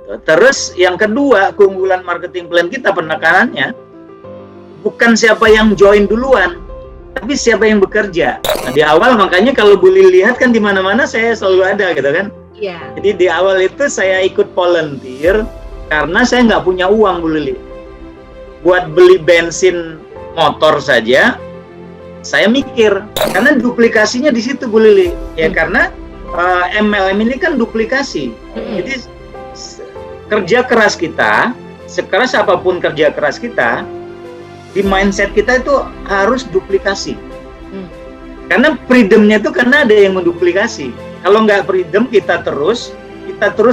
gitu. Terus yang kedua, keunggulan marketing plan kita penekanannya bukan siapa yang join duluan, tapi siapa yang bekerja. Nah, di awal makanya kalau boleh lihat kan di mana-mana saya selalu ada gitu kan. Iya. Jadi di awal itu saya ikut volunteer karena saya nggak punya uang, Bu Lili. Buat beli bensin motor saja, saya mikir, karena duplikasinya di situ, Bu Lili. Ya karena MLM ini kan duplikasi. Jadi kerja keras kita, sekeras apapun kerja keras kita, di mindset kita itu harus duplikasi. Karena freedom-nya itu karena ada yang menduplikasi. Kalau nggak freedom, kita terus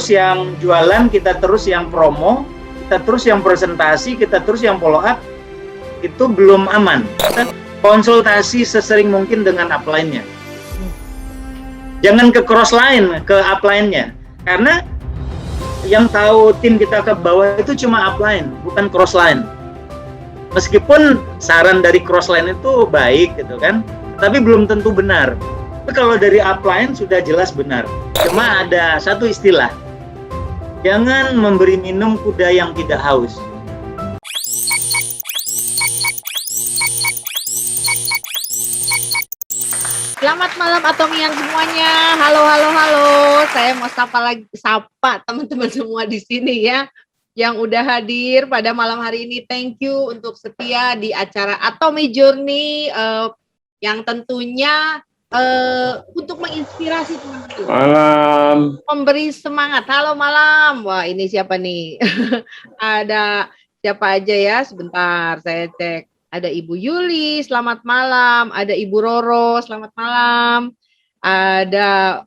yang jualan, kita terus yang promo, kita terus yang presentasi, kita terus yang follow up, itu belum aman. Kita konsultasi sesering mungkin dengan upline-nya. Jangan ke cross line, ke upline-nya. Karena yang tahu tim kita ke bawah itu cuma upline, bukan cross line. Meskipun saran dari cross line itu baik gitu kan, tapi belum tentu benar. Tapi kalau dari upline sudah jelas benar. Cuma ada satu istilah, jangan memberi minum kuda yang tidak haus. Selamat malam Atomian semuanya. Halo. Saya mau sapa teman-teman semua di sini ya, yang udah hadir pada malam hari ini. Thank you untuk setia di acara Atomy Journey yang tentunya untuk menginspirasi teman-teman. Malam. Memberi semangat. Halo malam. Wah, ini siapa nih? Ada siapa aja ya? Sebentar saya cek. Ada Ibu Yuli, selamat malam. Ada Ibu Roro, selamat malam. Ada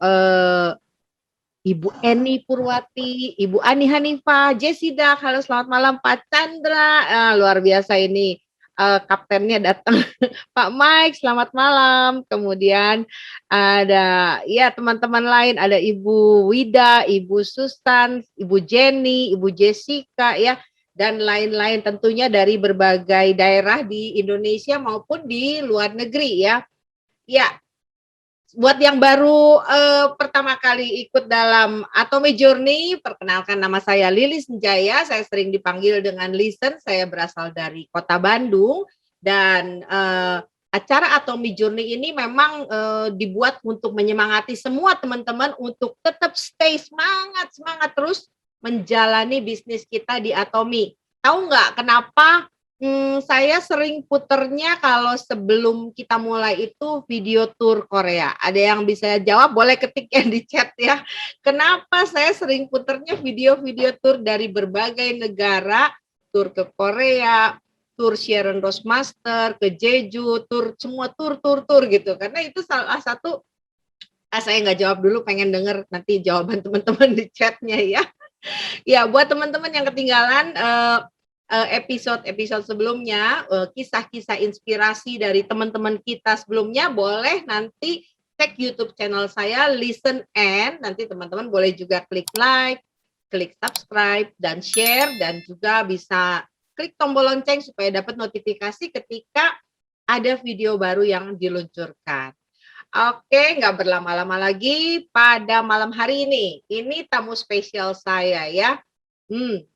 Ibu Eni Purwati, Ibu Ani Hanifah, Jessica, halo selamat malam. Pak Chandra, luar biasa ini. Kaptennya datang. Pak Mike, selamat malam. Kemudian ada ya teman-teman lain, ada Ibu Wida, Ibu Susan, Ibu Jenny, Ibu Jessica ya, dan lain-lain tentunya dari berbagai daerah di Indonesia maupun di luar negeri ya. Ya, buat yang baru pertama kali ikut dalam Atomy Journey, perkenalkan nama saya Lilis Njaya, saya sering dipanggil dengan Listen, saya berasal dari Kota Bandung, dan acara Atomy Journey ini memang dibuat untuk menyemangati semua teman-teman untuk tetap stay semangat terus menjalani bisnis kita di Atomy. Tahu nggak kenapa saya sering puternya kalau sebelum kita mulai itu video tour Korea? Ada yang bisa jawab? Boleh ketik ya di chat ya. Kenapa saya sering puternya video-video tour dari berbagai negara, tour ke Korea, tour Sharon Rose Master, ke Jeju, tour semua tour gitu. Karena itu salah satu, saya nggak jawab dulu, pengen denger nanti jawaban teman-teman di chatnya ya. Ya, buat teman-teman yang ketinggalan episode sebelumnya, kisah-kisah inspirasi dari teman-teman kita sebelumnya, boleh nanti cek YouTube channel saya, Listen and, nanti teman-teman boleh juga klik like, klik subscribe, dan share, dan juga bisa klik tombol lonceng supaya dapat notifikasi ketika ada video baru yang diluncurkan. Oke, nggak berlama-lama lagi, pada malam hari ini tamu spesial saya ya.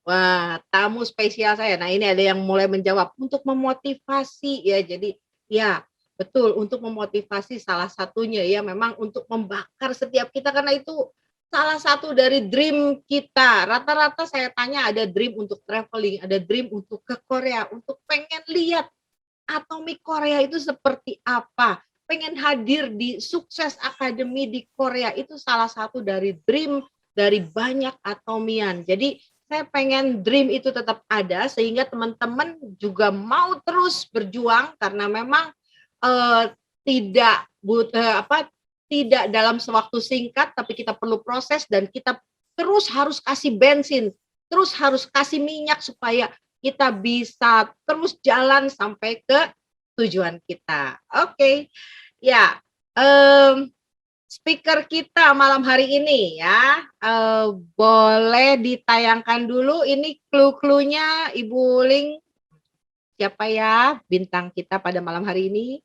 Wah, tamu spesial saya. Nah, ini ada yang mulai menjawab untuk memotivasi ya. Jadi ya betul, untuk memotivasi salah satunya ya memang untuk membakar setiap kita, karena itu salah satu dari dream kita. Rata-rata saya tanya ada dream untuk traveling, ada dream untuk ke Korea, untuk pengen lihat Atomy Korea itu seperti apa. Pengen hadir di Sukses Academy di Korea, itu salah satu dari dream dari banyak Atomian. Jadi saya pengen dream itu tetap ada sehingga teman-teman juga mau terus berjuang, karena memang tidak dalam sewaktu singkat, tapi kita perlu proses dan kita terus harus kasih bensin, terus harus kasih minyak supaya kita bisa terus jalan sampai ke tujuan kita. Oke. Ya, speaker kita malam hari ini ya, boleh ditayangkan dulu ini clue-cluenya, Ibu Ling. Siapa ya bintang kita pada malam hari ini?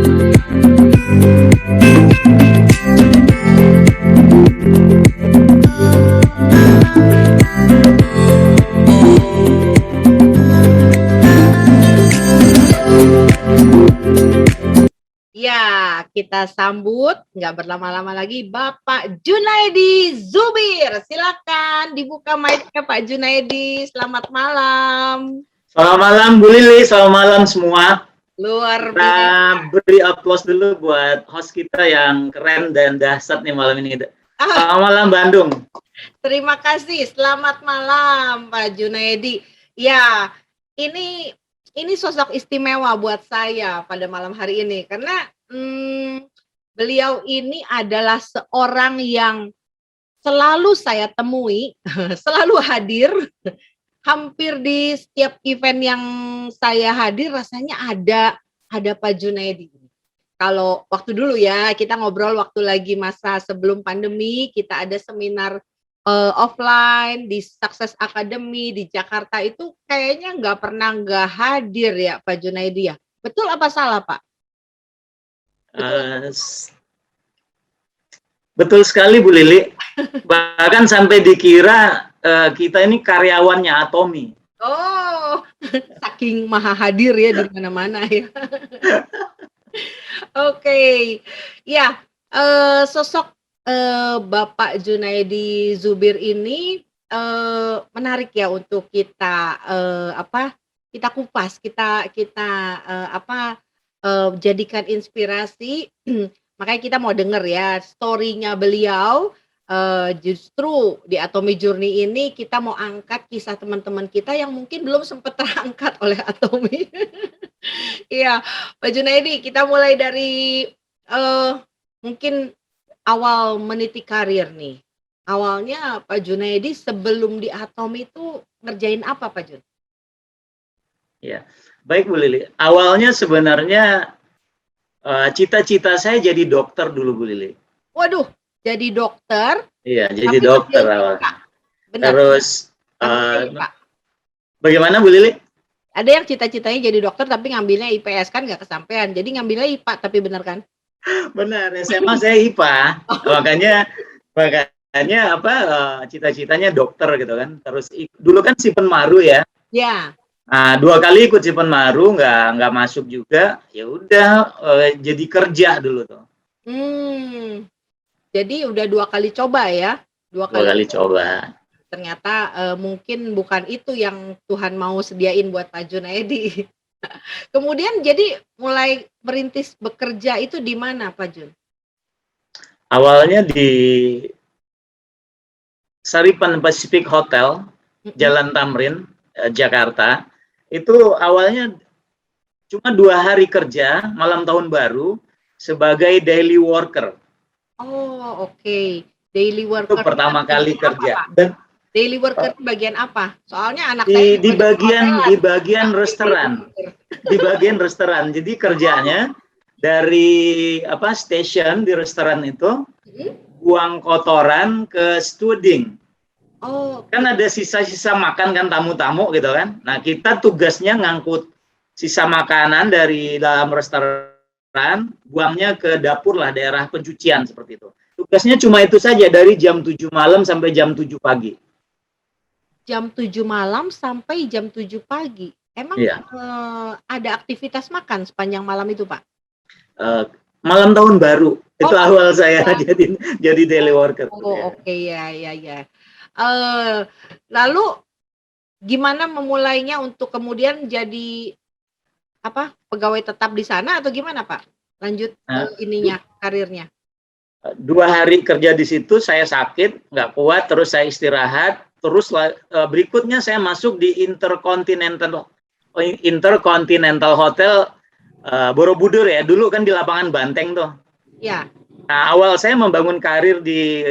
Ya, kita sambut nggak berlama-lama lagi Bapak Junaedi Zubir. Silakan dibuka mic-nya Pak Junaedi. Selamat malam. Selamat malam Bu Lili, selamat malam semua. Luar Kita biasa. beri aplaus dulu buat host kita yang keren dan dahsyat nih malam ini. Selamat malam Bandung. Terima kasih. Selamat malam Pak Junaedi. Ya, ini sosok istimewa buat saya pada malam hari ini karena beliau ini adalah seorang yang selalu saya temui, selalu hadir, hampir di setiap event yang saya hadir rasanya ada Pak Junaedi. Kalau waktu dulu ya, kita ngobrol waktu lagi masa sebelum pandemi, kita ada seminar offline di Success Academy di Jakarta itu kayaknya nggak hadir ya Pak Junaedi ya. Betul apa salah Pak? Betul sekali Bu Lili. Bahkan sampai dikira kita ini karyawannya Atomi. Oh, saking maha hadir ya di mana-mana ya. Oke, ya sosok Bapak Junaedi Zubir ini menarik ya untuk kita kita kupas, kita jadikan inspirasi. Makanya kita mau denger ya story-nya beliau. Justru di Atomi Journey ini kita mau angkat kisah teman-teman kita yang mungkin belum sempat terangkat oleh Atomi. Iya, Pak Junaedi, kita mulai dari mungkin awal meniti karir nih. Awalnya Pak Junaedi sebelum di Atomi itu ngerjain apa Pak Jun? Ya, baik Bu Lili. Awalnya sebenarnya cita-cita saya jadi dokter dulu Bu Lili. Waduh, jadi dokter? Iya, jadi dokter awalnya. Benar. Terus Pak. Bagaimana Bu Lili? Ada yang cita-citanya jadi dokter tapi ngambilnya IPS kan nggak kesampean. Jadi ngambilnya IPA tapi benar kan? Benar, SMA saya IPA. Makanya cita-citanya dokter gitu kan. Terus dulu kan Sipen Maru ya. Ya. Nah, 2 kali ikut Sipen Maru nggak masuk juga. Ya udah jadi kerja dulu tuh. Jadi udah 2 kali coba ya? 2 kali coba. Ternyata mungkin bukan itu yang Tuhan mau sediain buat Pak Junaedi. Kemudian jadi mulai merintis bekerja itu di mana Pak Jun? Awalnya di Saripan Pacific Hotel, Jalan Tamrin, Jakarta. Itu awalnya cuma 2 hari kerja, malam tahun baru, sebagai daily worker. Oh, oke. Daily worker. Itu pertama kali kerja. Dan daily worker itu bagian apa? Soalnya anak saya di bagian restoran. Di bagian restoran. Jadi kerjanya dari station di restoran itu buang kotoran ke stewarding. Oh. Kan ada sisa-sisa makan kan tamu-tamu gitu kan. Nah, kita tugasnya ngangkut sisa makanan dari dalam restoran, buangnya ke dapur lah, daerah pencucian seperti itu. Tugasnya cuma itu saja dari jam 7 malam sampai jam 7 pagi. Jam 7 malam sampai jam 7 pagi. Emang ada aktivitas makan sepanjang malam itu, Pak? Malam tahun baru. Itu awal saya jadi daily worker. Oh, oke, ya. Lalu gimana memulainya untuk kemudian jadi pegawai tetap di sana atau gimana, Pak? Lanjut karirnya. 2 hari kerja di situ saya sakit, nggak kuat, terus saya istirahat. Terus berikutnya saya masuk di Intercontinental Hotel Borobudur ya. Dulu kan di lapangan Banteng tuh. Ya. Nah, awal saya membangun karir di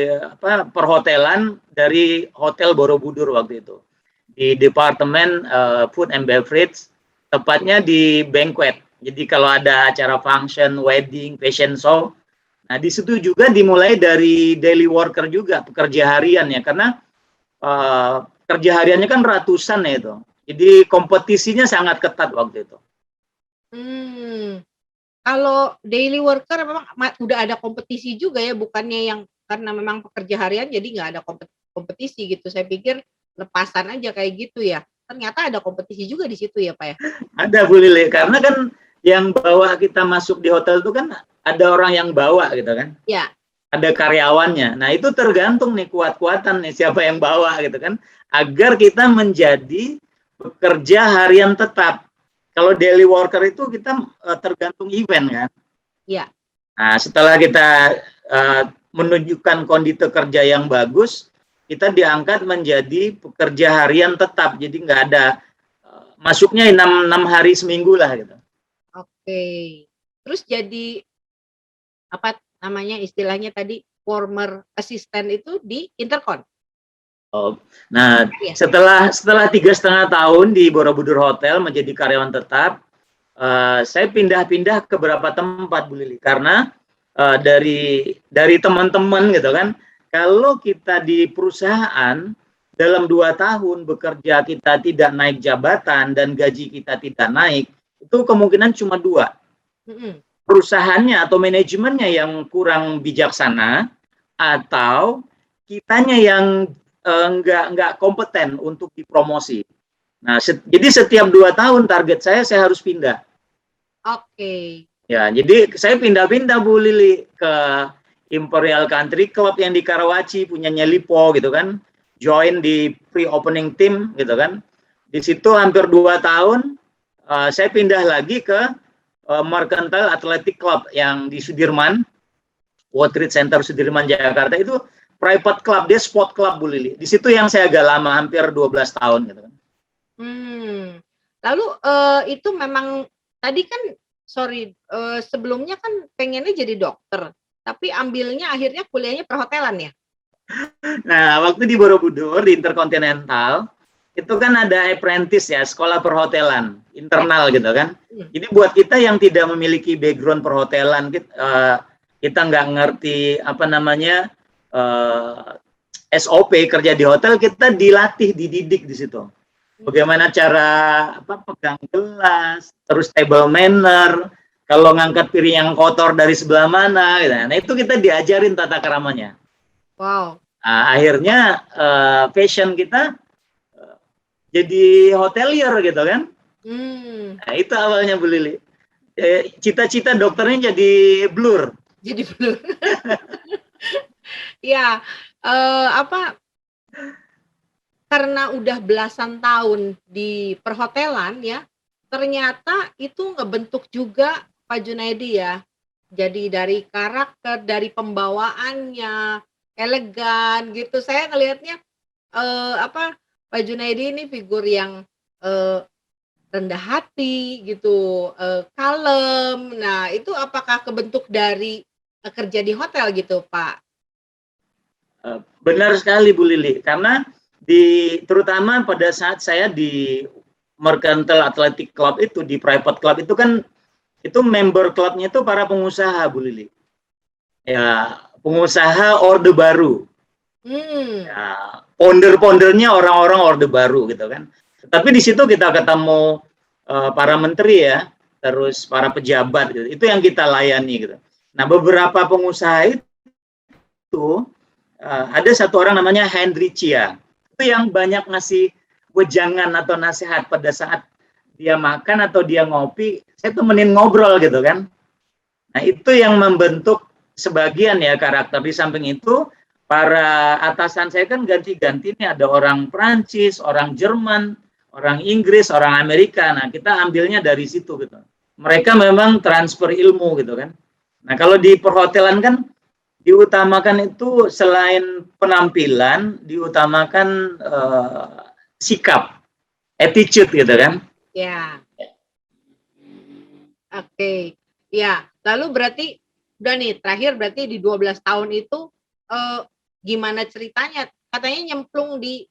perhotelan dari Hotel Borobudur waktu itu. Di Departemen Food and Beverage, tepatnya di banquet. Jadi kalau ada acara function, wedding, fashion show, nah di situ juga dimulai dari daily worker juga, pekerja harian ya, karena kerja hariannya kan ratusan ya itu. Jadi kompetisinya sangat ketat waktu itu. kalau daily worker memang udah ada kompetisi juga ya, bukannya yang karena memang pekerja harian jadi nggak ada kompetisi gitu. Saya pikir lepasan aja kayak gitu ya. Ternyata ada kompetisi juga di situ ya, Pak ya? Ada Bu Lili, karena kan yang bawa kita masuk di hotel itu kan ada orang yang bawa gitu kan. Ya. Ada karyawannya. Nah, itu tergantung nih kuat-kuatan nih siapa yang bawa gitu kan. Agar kita menjadi pekerja harian tetap. Kalau daily worker itu kita tergantung event kan. Ya. Nah, setelah kita menunjukkan kondisi kerja yang bagus, kita diangkat menjadi pekerja harian tetap. Jadi nggak ada masuknya 6 hari seminggu lah gitu. Oke. Terus jadi apa namanya istilahnya tadi former assistant itu di Intercon. Oh, nah setelah 3,5 tahun di Borobudur Hotel menjadi karyawan tetap, saya pindah-pindah ke beberapa tempat Bu Lili, karena dari teman-teman gitu kan, kalau kita di perusahaan dalam 2 tahun bekerja kita tidak naik jabatan dan gaji kita tidak naik, itu kemungkinan cuma 2. Perusahaannya atau manajemennya yang kurang bijaksana, atau kitanya yang nggak kompeten untuk dipromosi. Nah, jadi setiap 2 tahun target saya harus pindah. Oke. Ya, jadi saya pindah-pindah Bu Lili ke Imperial Country Club yang di Karawaci, punyanya Lipo gitu kan. Join di pre-opening team gitu kan. Di situ hampir 2 tahun, saya pindah lagi ke Mercantile Athletic Club yang di Sudirman, World Trade Center Sudirman, Jakarta. Itu private club, dia sport club Bu Lili. Di situ yang saya agak lama, hampir 12 tahun gitu kan. Lalu itu memang tadi kan sebelumnya kan pengennya jadi dokter, tapi ambilnya akhirnya kuliahnya perhotelan ya? Nah, waktu di Borobudur di Intercontinental itu kan ada apprentice ya, sekolah perhotelan internal gitu kan. Jadi buat kita yang tidak memiliki background perhotelan, kita nggak ngerti apa namanya SOP kerja di hotel, kita dilatih, dididik di situ. Bagaimana cara pegang gelas, terus table manner, kalau ngangkat piring yang kotor dari sebelah mana, gitu. Nah itu kita diajarin tata keramanya. Wow. Nah, akhirnya passion kita jadi hotelier gitu kan. Nah, itu awalnya Bu Lili. Cita-cita dokternya jadi blur. Jadi blur. Ya, karena udah belasan tahun di perhotelan ya, ternyata itu ngebentuk juga Pak Junaidi ya. Jadi dari karakter, dari pembawaannya, elegan gitu. Saya ngelihatnya Pak Junaidi ini figur yang rendah hati gitu, kalem. Nah, itu apakah kebentuk dari kerja di hotel gitu, Pak? Benar sekali Bu Lili, karena terutama pada saat saya di Mercantile Athletic Club itu, di private club itu kan, itu member klubnya itu para pengusaha Bu Lili. Ya, pengusaha Orde Baru. Ya, founder-foundernya orang-orang Orde Baru gitu kan. Tapi di situ kita ketemu para menteri ya, terus para pejabat gitu. Itu yang kita layani gitu. Nah, beberapa pengusaha itu ada satu orang namanya Henry Chia. Itu yang banyak ngasih wejangan atau nasihat pada saat dia makan atau dia ngopi, saya temenin ngobrol gitu kan. Nah, itu yang membentuk sebagian ya karakter. Di samping itu, para atasan saya kan ganti-ganti nih, ada orang Prancis, orang Jerman, orang Inggris, orang Amerika. Nah, kita ambilnya dari situ gitu. Mereka memang transfer ilmu gitu kan. Nah, kalau di perhotelan kan diutamakan itu selain penampilan, diutamakan sikap, attitude gitu kan. Ya. Oke. Ya, lalu berarti udah nih terakhir berarti di 12 tahun itu gimana ceritanya? Katanya nyemplung di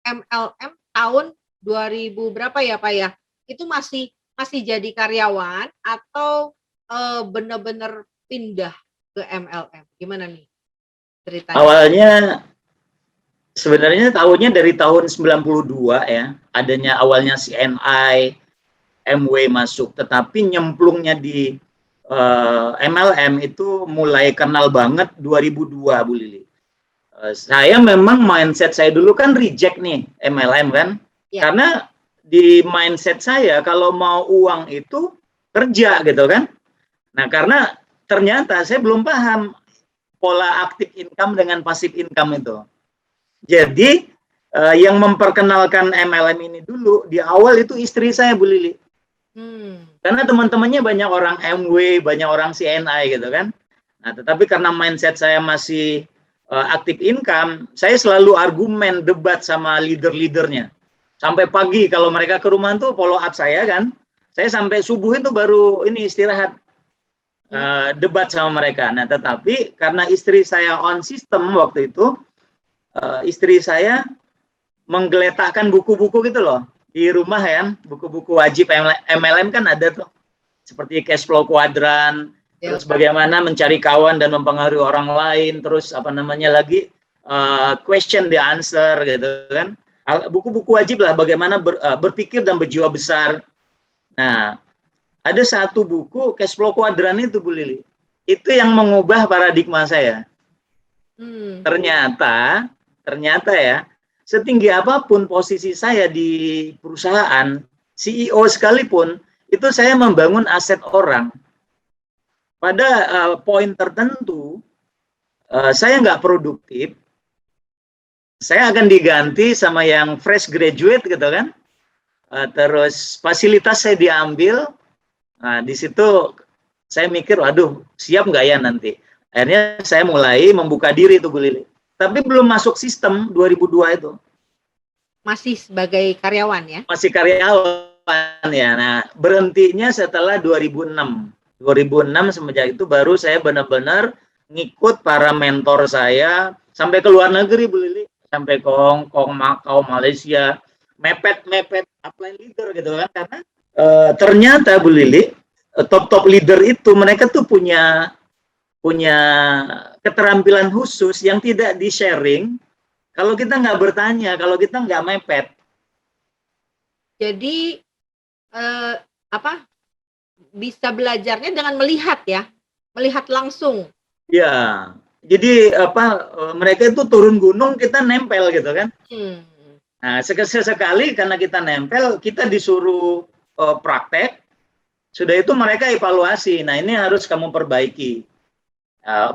MLM tahun 2000 berapa ya, Pak ya? Itu masih jadi karyawan atau benar-benar pindah ke MLM? Gimana nih ceritanya? Awalnya sebenarnya tahunnya dari tahun 92 ya, adanya awalnya CNI, MW masuk, tetapi nyemplungnya di MLM itu mulai kenal banget 2002, Bu Lili. Saya memang mindset saya dulu kan reject nih MLM kan, Ya. karena di mindset saya kalau mau uang itu kerja gitu kan. Nah karena ternyata saya belum paham pola aktif income dengan pasif income itu. Jadi yang memperkenalkan MLM ini dulu di awal itu istri saya, Bu Lili. Karena teman-temannya banyak orang MW, banyak orang CNI gitu kan. Nah, tetapi karena mindset saya masih aktif income, saya selalu argumen debat sama leader-leadernya. Sampai pagi kalau mereka ke rumah tuh follow up saya kan. Saya sampai subuh itu baru ini istirahat debat sama mereka. Nah, tetapi karena istri saya on system waktu itu, istri saya menggeletakkan buku-buku gitu loh di rumah ya, buku-buku wajib MLM kan ada tuh, seperti cash flow quadrant, terus bagaimana mencari kawan dan mempengaruhi orang lain, terus apa namanya lagi question the answer gitu kan, buku-buku wajib lah bagaimana berpikir dan berjiwa besar. Nah, ada satu buku cash flow quadrant itu, Bu Lili, itu yang mengubah paradigma saya. Ternyata ya, setinggi apapun posisi saya di perusahaan, CEO sekalipun, itu saya membangun aset orang. Pada poin tertentu, saya nggak produktif, saya akan diganti sama yang fresh graduate gitu kan, terus fasilitas saya diambil, nah di situ saya mikir, waduh siap nggak ya nanti. Akhirnya saya mulai membuka diri tuh, Bu Lili. Tapi belum masuk sistem 2002 itu. Masih sebagai karyawan ya? Masih karyawan ya. Nah, berhentinya setelah 2006. 2006 semenjak itu baru saya benar-benar ngikut para mentor saya sampai ke luar negeri, Bu Lili. Sampai ke Hong Kong, Makau, Malaysia. Mepet upline leader gitu kan. Karena ternyata, Bu Lili, top-top leader itu mereka tuh punya keterampilan khusus yang tidak di-sharing kalau kita nggak bertanya, kalau kita nggak mepet. Jadi bisa belajarnya dengan melihat ya, melihat langsung. Ya, jadi mereka itu turun gunung, kita nempel gitu kan. Nah, sesekali karena kita nempel, kita disuruh praktek, sudah itu mereka evaluasi. Nah, ini harus kamu perbaiki.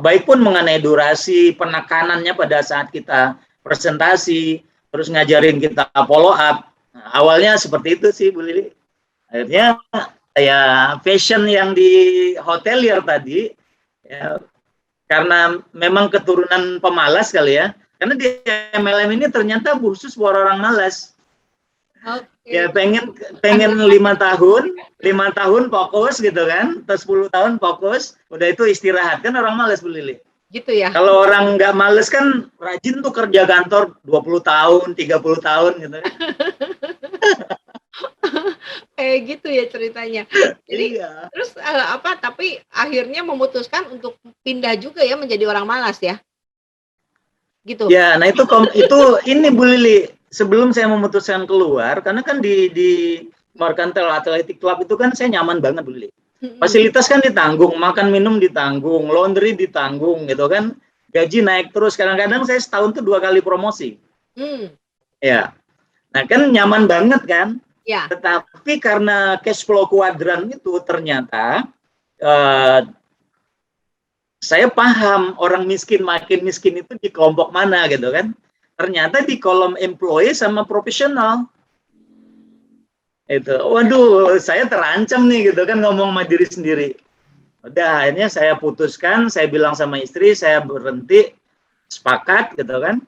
Baik pun mengenai durasi, penekanannya pada saat kita presentasi, terus ngajarin kita follow up. Nah, awalnya seperti itu sih, Bu Lili. Akhirnya ya fashion yang di hotelier tadi, ya, karena memang keturunan pemalas kali ya. Karena di MLM ini ternyata khusus buat orang malas. Ya pengen 5 tahun fokus gitu kan, atau 10 tahun fokus, udah itu istirahat, kan orang malas, Bu Lili. Gitu ya. Kalau orang nggak males kan rajin tuh kerja kantor 20 tahun, 30 tahun gitu. Kayak gitu ya ceritanya. Jadi iya. Terus tapi akhirnya memutuskan untuk pindah juga ya menjadi orang malas ya? Gitu. Ya, nah itu ini Bu Lili, sebelum saya memutuskan keluar, karena kan di Mercantile Athletic Club itu kan saya nyaman banget, Bu Lili. Fasilitas kan ditanggung, makan minum ditanggung, laundry ditanggung gitu kan, gaji naik terus. Kadang-kadang saya setahun tuh 2 kali promosi. Ya, nah kan nyaman banget kan. Ya. Tetapi karena cash flow kuadran itu ternyata saya paham orang miskin makin miskin itu di kelompok mana gitu kan. Ternyata di kolom employee sama profesional. Itu, waduh, saya terancam nih gitu kan ngomong sama diri sendiri. Udah, akhirnya saya putuskan, saya bilang sama istri, saya berhenti, sepakat gitu kan.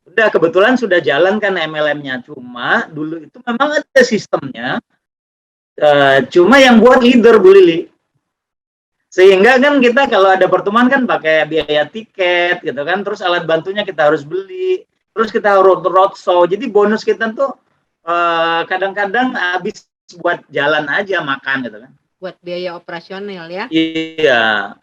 Udah, kebetulan sudah jalan kan MLM-nya. Cuma dulu itu memang ada sistemnya, cuma yang buat leader, Bu Lili. Sehingga kan kita kalau ada pertemuan kan pakai biaya tiket gitu kan, terus alat bantunya kita harus beli, terus kita roadshow. Jadi bonus kita tuh kadang-kadang habis buat jalan aja, makan gitu kan. Buat biaya operasional ya. Iya.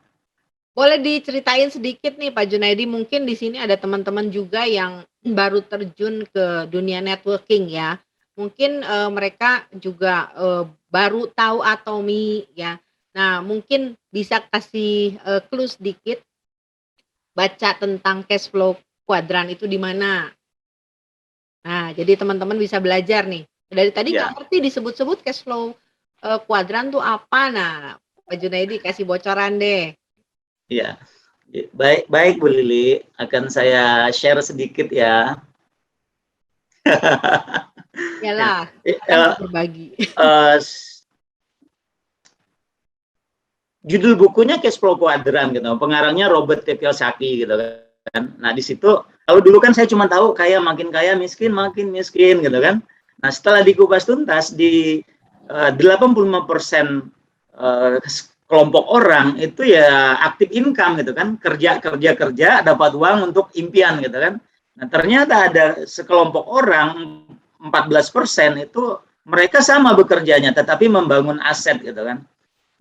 Boleh diceritain sedikit nih Pak Junaidi, mungkin di sini ada teman-teman juga yang baru terjun ke dunia networking ya. Mungkin mereka juga baru tahu Atomy ya. Nah, mungkin bisa kasih clue sedikit, baca tentang cash flow kuadran itu di mana. Nah, jadi teman-teman bisa belajar nih. Dari tadi nggak Ya, ngerti disebut-sebut cash flow kuadran tuh apa. Nah, Pak Junaidi kasih bocoran deh. ya. Baik, baik Bu Lili, akan saya share sedikit ya. Ya, Yalah, eh, kita kan eh, berbagi. eh, judul bukunya Cash Flow Quadrant gitu, pengarangnya Robert T. Kiyosaki gitu kan. Nah di situ, kalau dulu kan saya cuma tahu kaya, miskin makin miskin gitu kan. Nah setelah dikupas tuntas di 85% kelompok orang itu ya aktif income gitu kan, kerja dapat uang untuk impian gitu kan. Nah ternyata ada sekelompok orang 14% itu mereka sama bekerjanya tetapi membangun aset gitu kan.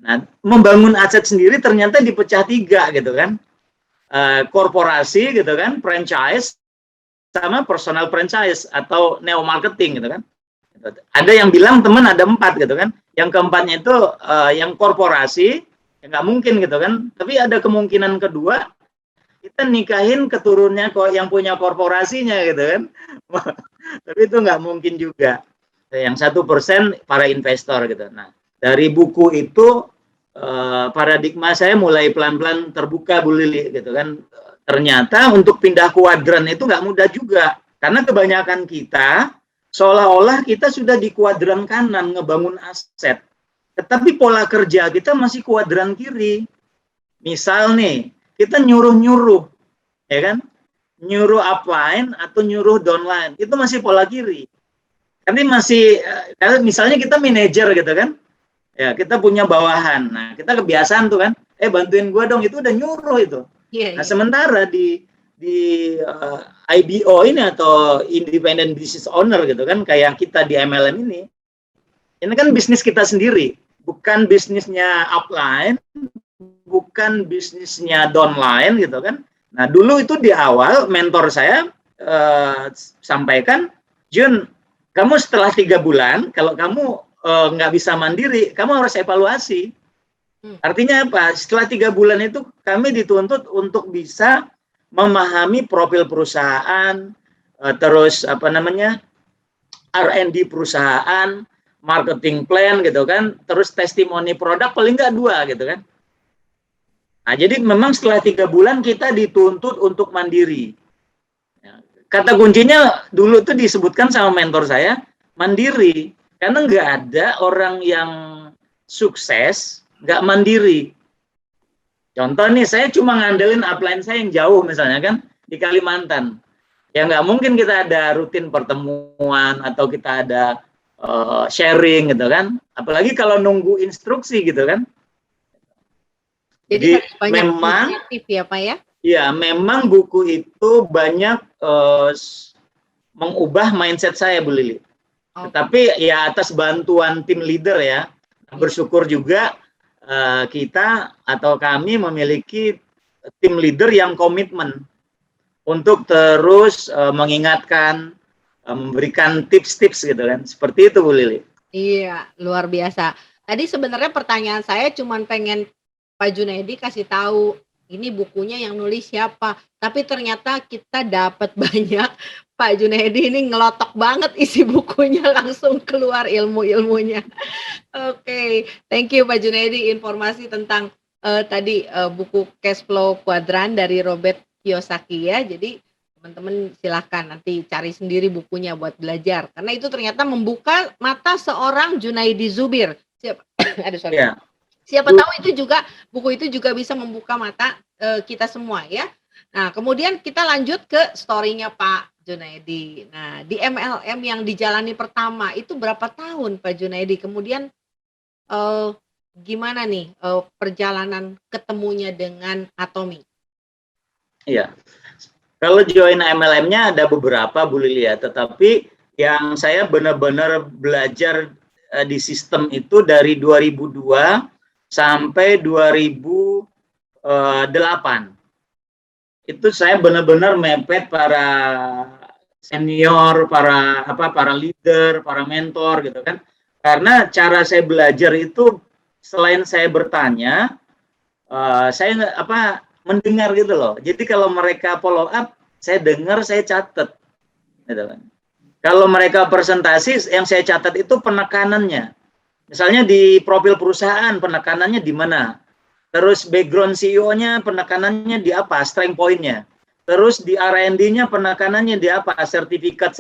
Nah, membangun aset sendiri ternyata dipecah tiga gitu kan. Korporasi gitu kan, franchise, sama personal franchise atau neo marketing gitu kan. Ada yang bilang teman ada 4 gitu kan. Yang keempatnya itu yang korporasi, ya nggak mungkin gitu kan. Tapi ada kemungkinan kedua, kita nikahin keturunnya kok yang punya korporasinya gitu kan. Tapi itu nggak mungkin juga. Yang 1% para investor gitu. Nah, dari buku itu paradigma saya mulai pelan-pelan terbuka Bu Lili gitu kan. Ternyata untuk pindah kuadran itu nggak mudah juga. Karena kebanyakan kita seolah-olah kita sudah di kuadran kanan ngebangun aset. Tetapi pola kerja kita masih kuadran kiri. Misal nih, kita nyuruh-nyuruh, ya kan? Nyuruh upline atau nyuruh downline, itu masih pola kiri. Karena masih, misalnya kita manajer gitu kan, ya kita punya bawahan. Nah, kita kebiasaan tuh kan, bantuin gue dong, itu udah nyuruh itu. Iya, Nah, iya. sementara di IBO ini atau independent business owner gitu kan, kayak kita di MLM ini kan bisnis kita sendiri, bukan bisnisnya upline, bukan bisnisnya downline gitu kan. Nah, dulu itu di awal mentor saya sampaikan, Jun, kamu setelah 3 bulan, kalau kamu nggak bisa mandiri, kamu harus evaluasi. Artinya apa? Setelah 3 bulan itu kami dituntut untuk bisa memahami profil perusahaan, terus apa namanya R&D perusahaan, marketing plan gitu kan, terus testimoni produk paling nggak 2 gitu kan. Nah, jadi memang setelah 3 bulan kita dituntut untuk mandiri. Kata kuncinya dulu tuh disebutkan sama mentor saya, mandiri. Karena nggak ada orang yang sukses nggak mandiri. Contoh nih, saya cuma ngandelin upline saya yang jauh misalnya kan, di Kalimantan. Ya nggak mungkin kita ada rutin pertemuan atau kita ada sharing gitu kan. Apalagi kalau nunggu instruksi gitu kan. Jadi Jadi harus banyak memang, inisiatif ya, Pak ya? ya memang buku itu banyak mengubah mindset saya, Bu Lili. Tetapi ya atas bantuan tim leader ya, bersyukur juga kita atau kami memiliki tim leader yang komitmen untuk terus mengingatkan, memberikan tips-tips gitu kan. Seperti itu Bu Lili. Iya, luar biasa. Tadi sebenarnya pertanyaan saya cuma pengen Pak Junaidi kasih tahu ini bukunya yang nulis siapa. Tapi ternyata kita dapat banyak. Pak Junaidi ini ngelotok banget isi bukunya, langsung keluar ilmu-ilmunya. Oke, thank you Pak Junaidi informasi tentang tadi buku Cash Flow Quadrant dari Robert Kiyosaki ya. Jadi teman-teman silahkan nanti cari sendiri bukunya buat belajar karena itu ternyata membuka mata seorang Junaidi Zubir. Aduh sorry. Ya. Siapa tahu itu juga buku itu juga bisa membuka mata kita semua ya. Nah kemudian kita lanjut ke story-nya Pak Junaidi. Nah di MLM yang dijalani pertama itu berapa tahun Pak Junaidi? Kemudian gimana nih perjalanan ketemunya dengan Atomi? Iya. Kalau join MLM-nya ada beberapa Bu Lili ya, tetapi yang saya benar-benar belajar di sistem itu dari 2002 sampai 2008. Itu saya benar-benar mepet para senior, para leader, para mentor gitu kan. Karena cara saya belajar itu selain saya bertanya, saya mendengar gitu loh. Jadi kalau mereka follow up, saya dengar, saya catat, gitu kan. Kalau mereka presentasi, yang saya catat itu penekanannya. Misalnya di profil perusahaan, penekanannya di mana? Terus background CEO-nya, penekanannya di apa? Strength point-nya. Terus di R&D-nya, penekanannya di apa? Sertifikat,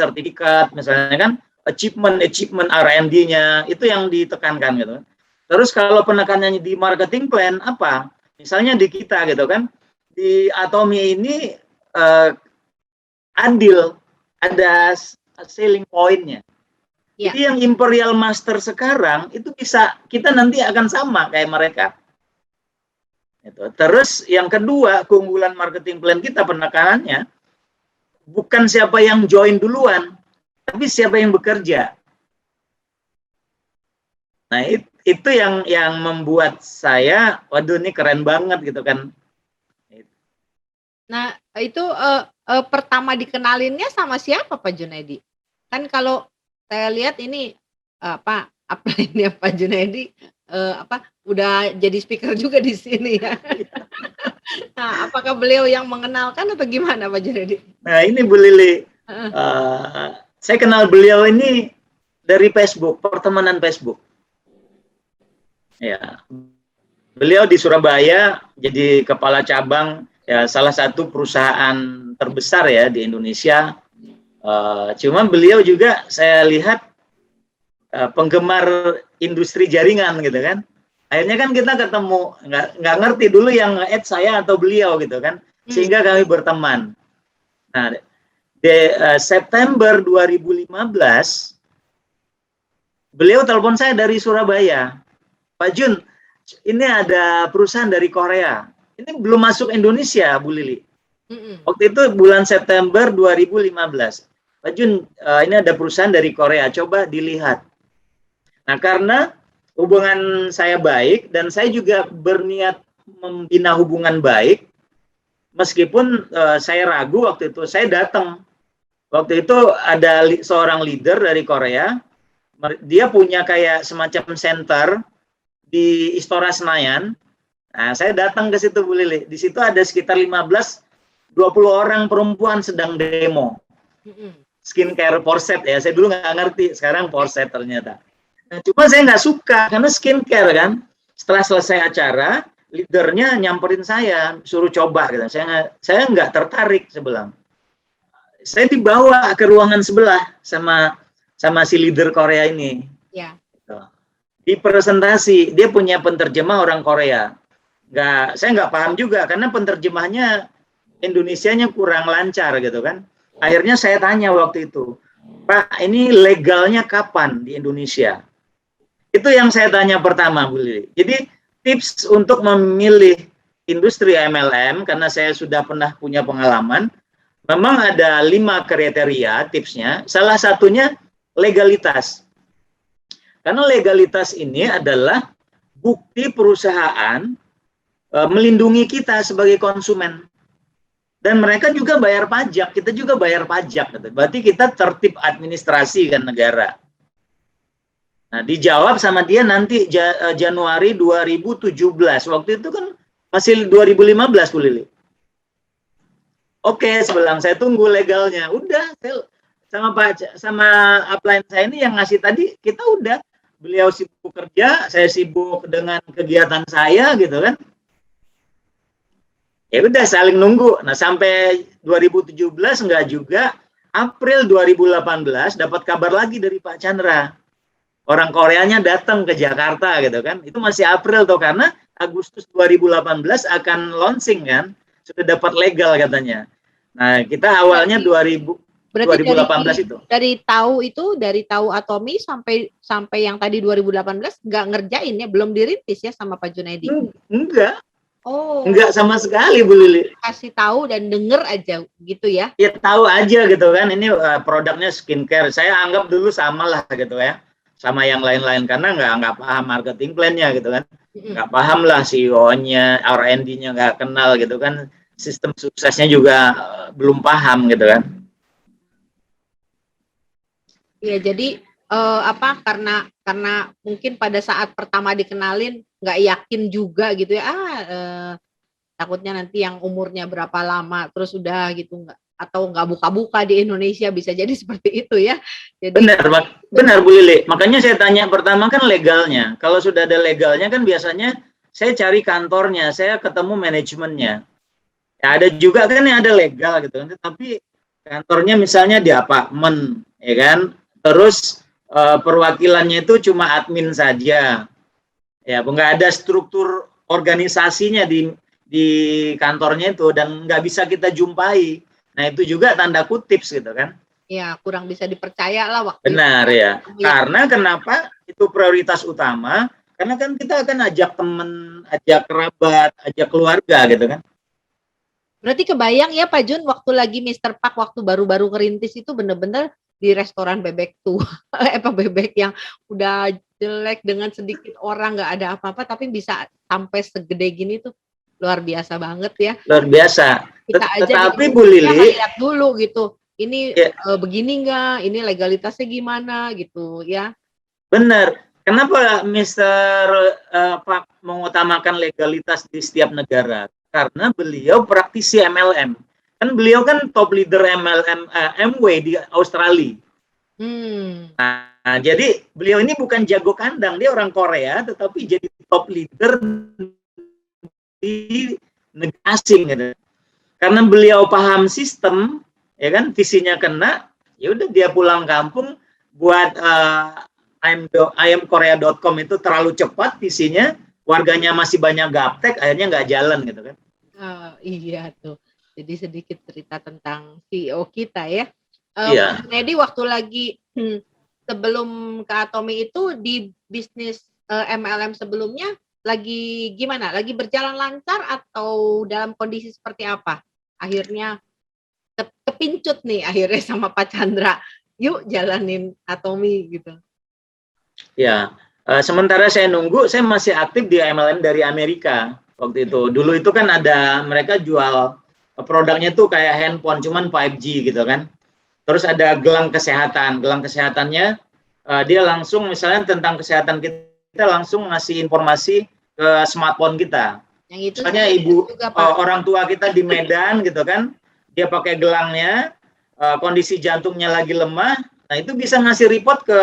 misalnya kan, achievement R&D-nya, itu yang ditekankan gitu. Terus kalau penekanannya di marketing plan, apa? Misalnya di kita gitu kan, di Atomi ini adil, ada selling point-nya. Ya. Jadi yang Imperial Master sekarang itu bisa kita nanti akan sama kayak mereka. Itu. Terus yang kedua, keunggulan marketing plan kita penekanannya bukan siapa yang join duluan, tapi siapa yang bekerja. Nah, itu yang membuat saya, waduh ini keren banget gitu kan. Nah, itu pertama dikenalinnya sama siapa Pak Junaidi? Kan kalau saya lihat ini apa ini Pak Junaidi udah jadi speaker juga di sini ya. Nah, apakah beliau yang mengenalkan atau gimana Pak Junaidi? Nah, ini Bu Lili. Saya kenal beliau ini dari Facebook, pertemanan Facebook. Ya. Beliau di Surabaya jadi kepala cabang ya salah satu perusahaan terbesar ya di Indonesia. Cuma beliau juga saya lihat penggemar industri jaringan gitu kan. Akhirnya kan kita ketemu, nggak ngerti dulu yang nge-add saya atau beliau gitu kan, sehingga kami berteman. Nah, di September 2015 beliau telepon saya dari Surabaya, Pak Jun, ini ada perusahaan dari Korea, ini belum masuk Indonesia Bu Lili. Waktu itu bulan September 2015, Pak Jun, ini ada perusahaan dari Korea, coba dilihat. Nah, karena hubungan saya baik dan saya juga berniat membina hubungan baik, meskipun saya ragu waktu itu, saya datang. Waktu itu ada seorang leader dari Korea, dia punya kayak semacam center di Istora Senayan. Nah, saya datang ke situ Bu Lili. Di situ ada sekitar 15-20 orang perempuan sedang demo. Skincare Porset ya, saya dulu nggak ngerti, sekarang Porset ternyata. Nah, cuma saya nggak suka karena skincare kan. Setelah selesai acara, leadernya nyamperin saya, suruh coba gitu. Saya nggak tertarik sebelah. Saya dibawa ke ruangan sebelah sama si leader Korea ini. Ya. Di presentasi dia punya penterjemah orang Korea. Saya nggak paham juga karena penterjemahnya Indonesianya kurang lancar gitu kan. Akhirnya saya tanya waktu itu, Pak, ini legalnya kapan di Indonesia? Itu yang saya tanya pertama, Bu Lili. Jadi tips untuk memilih industri MLM, karena saya sudah pernah punya pengalaman, memang ada 5 kriteria tipsnya. Salah satunya legalitas. Karena legalitas ini adalah bukti perusahaan melindungi kita sebagai konsumen. Dan mereka juga bayar pajak, kita juga bayar pajak. Berarti kita tertib administrasi kan negara. Nah, dijawab sama dia nanti Januari 2017. Waktu itu kan masih 2015, Bu Lili. Oke, sebelang saya tunggu legalnya. Udah, sama upline saya ini yang ngasih tadi, kita udah. Beliau sibuk kerja, saya sibuk dengan kegiatan saya gitu kan. Ya udah saling nunggu. Nah, sampai 2017 enggak juga. April 2018 dapat kabar lagi dari Pak Chandra. Orang Koreanya datang ke Jakarta gitu kan. Itu masih April tuh karena Agustus 2018 akan launching kan. Sudah dapat legal katanya. Nah, kita awalnya 2018 itu. Dari tahu Atomi sampai yang tadi 2018 nggak ngerjain ya, belum dirintis ya sama Pak Junaidi. Enggak. Oh. Enggak sama sekali Bu Lili. Kasih tahu dan denger aja gitu ya. Ya tahu aja gitu kan, ini produknya skincare. Saya anggap dulu sama lah gitu ya. Sama yang lain-lain karena nggak paham marketing plan-nya gitu kan. Nggak paham lah CEO-nya, R&D-nya nggak kenal gitu kan. Sistem suksesnya juga belum paham gitu kan. Ya, jadi karena mungkin pada saat pertama dikenalin nggak yakin juga gitu ya, takutnya nanti yang umurnya berapa lama terus udah gitu nggak, atau nggak buka-buka di Indonesia, bisa jadi seperti itu ya. Jadi Benar Bu Lili. Makanya saya tanya pertama kan legalnya. Kalau sudah ada legalnya kan biasanya saya cari kantornya, saya ketemu manajemennya. Ya, ada juga kan yang ada legal gitu kan, tapi kantornya misalnya di apartemen, ya kan. Terus perwakilannya itu cuma admin saja. Ya, nggak ada struktur organisasinya di kantornya itu dan nggak bisa kita jumpai. Nah, itu juga tanda kutip gitu kan. ya kurang bisa dipercaya lah waktu Benar itu. ya. Karena kenapa itu prioritas utama? Karena kan kita akan ajak teman, ajak kerabat, ajak keluarga gitu kan. Berarti kebayang ya Pak Jun, waktu lagi Mister Pak waktu baru-baru ngerintis itu bener-bener di restoran bebek tuh, bebek yang udah jelek dengan sedikit orang, nggak ada apa-apa, tapi bisa sampai segede gini tuh luar biasa banget ya. Luar biasa. Kita aja Tetapi di Bu Indonesia Lili, lihat dulu gitu, ini ya, begini nggak, ini legalitasnya gimana gitu ya. benar. Kenapa Mister Pak mengutamakan legalitas di setiap negara? Karena beliau praktisi MLM. Kan beliau kan top leader MLM MW di Australia. Nah, jadi beliau ini bukan jago kandang, dia orang Korea, tetapi jadi top leader di negara asing gitu. Karena beliau paham sistem, ya kan, visinya kena, ya udah dia pulang kampung buat ayamkorea.com itu terlalu cepat visinya, warganya masih banyak gaptek, akhirnya nggak jalan gitu kan. Iya tuh. Jadi sedikit cerita tentang CEO kita ya. Iya. Pak Junedi waktu lagi sebelum ke Atomi itu di bisnis MLM sebelumnya lagi gimana? Lagi berjalan lancar atau dalam kondisi seperti apa? Akhirnya kepincut nih akhirnya sama Pak Chandra. Yuk jalanin Atomi gitu. Ya, sementara saya nunggu, saya masih aktif di MLM dari Amerika waktu itu. Dulu itu kan ada mereka jual produknya tuh kayak handphone, cuman 5G gitu kan. Terus ada gelang kesehatan. Gelang kesehatannya dia langsung misalnya tentang kesehatan kita langsung ngasih informasi ke smartphone kita. Yang itu misalnya ibu juga, Pak. orang tua kita di Medan gitu kan, dia pakai gelangnya, kondisi jantungnya lagi lemah, nah itu bisa ngasih report ke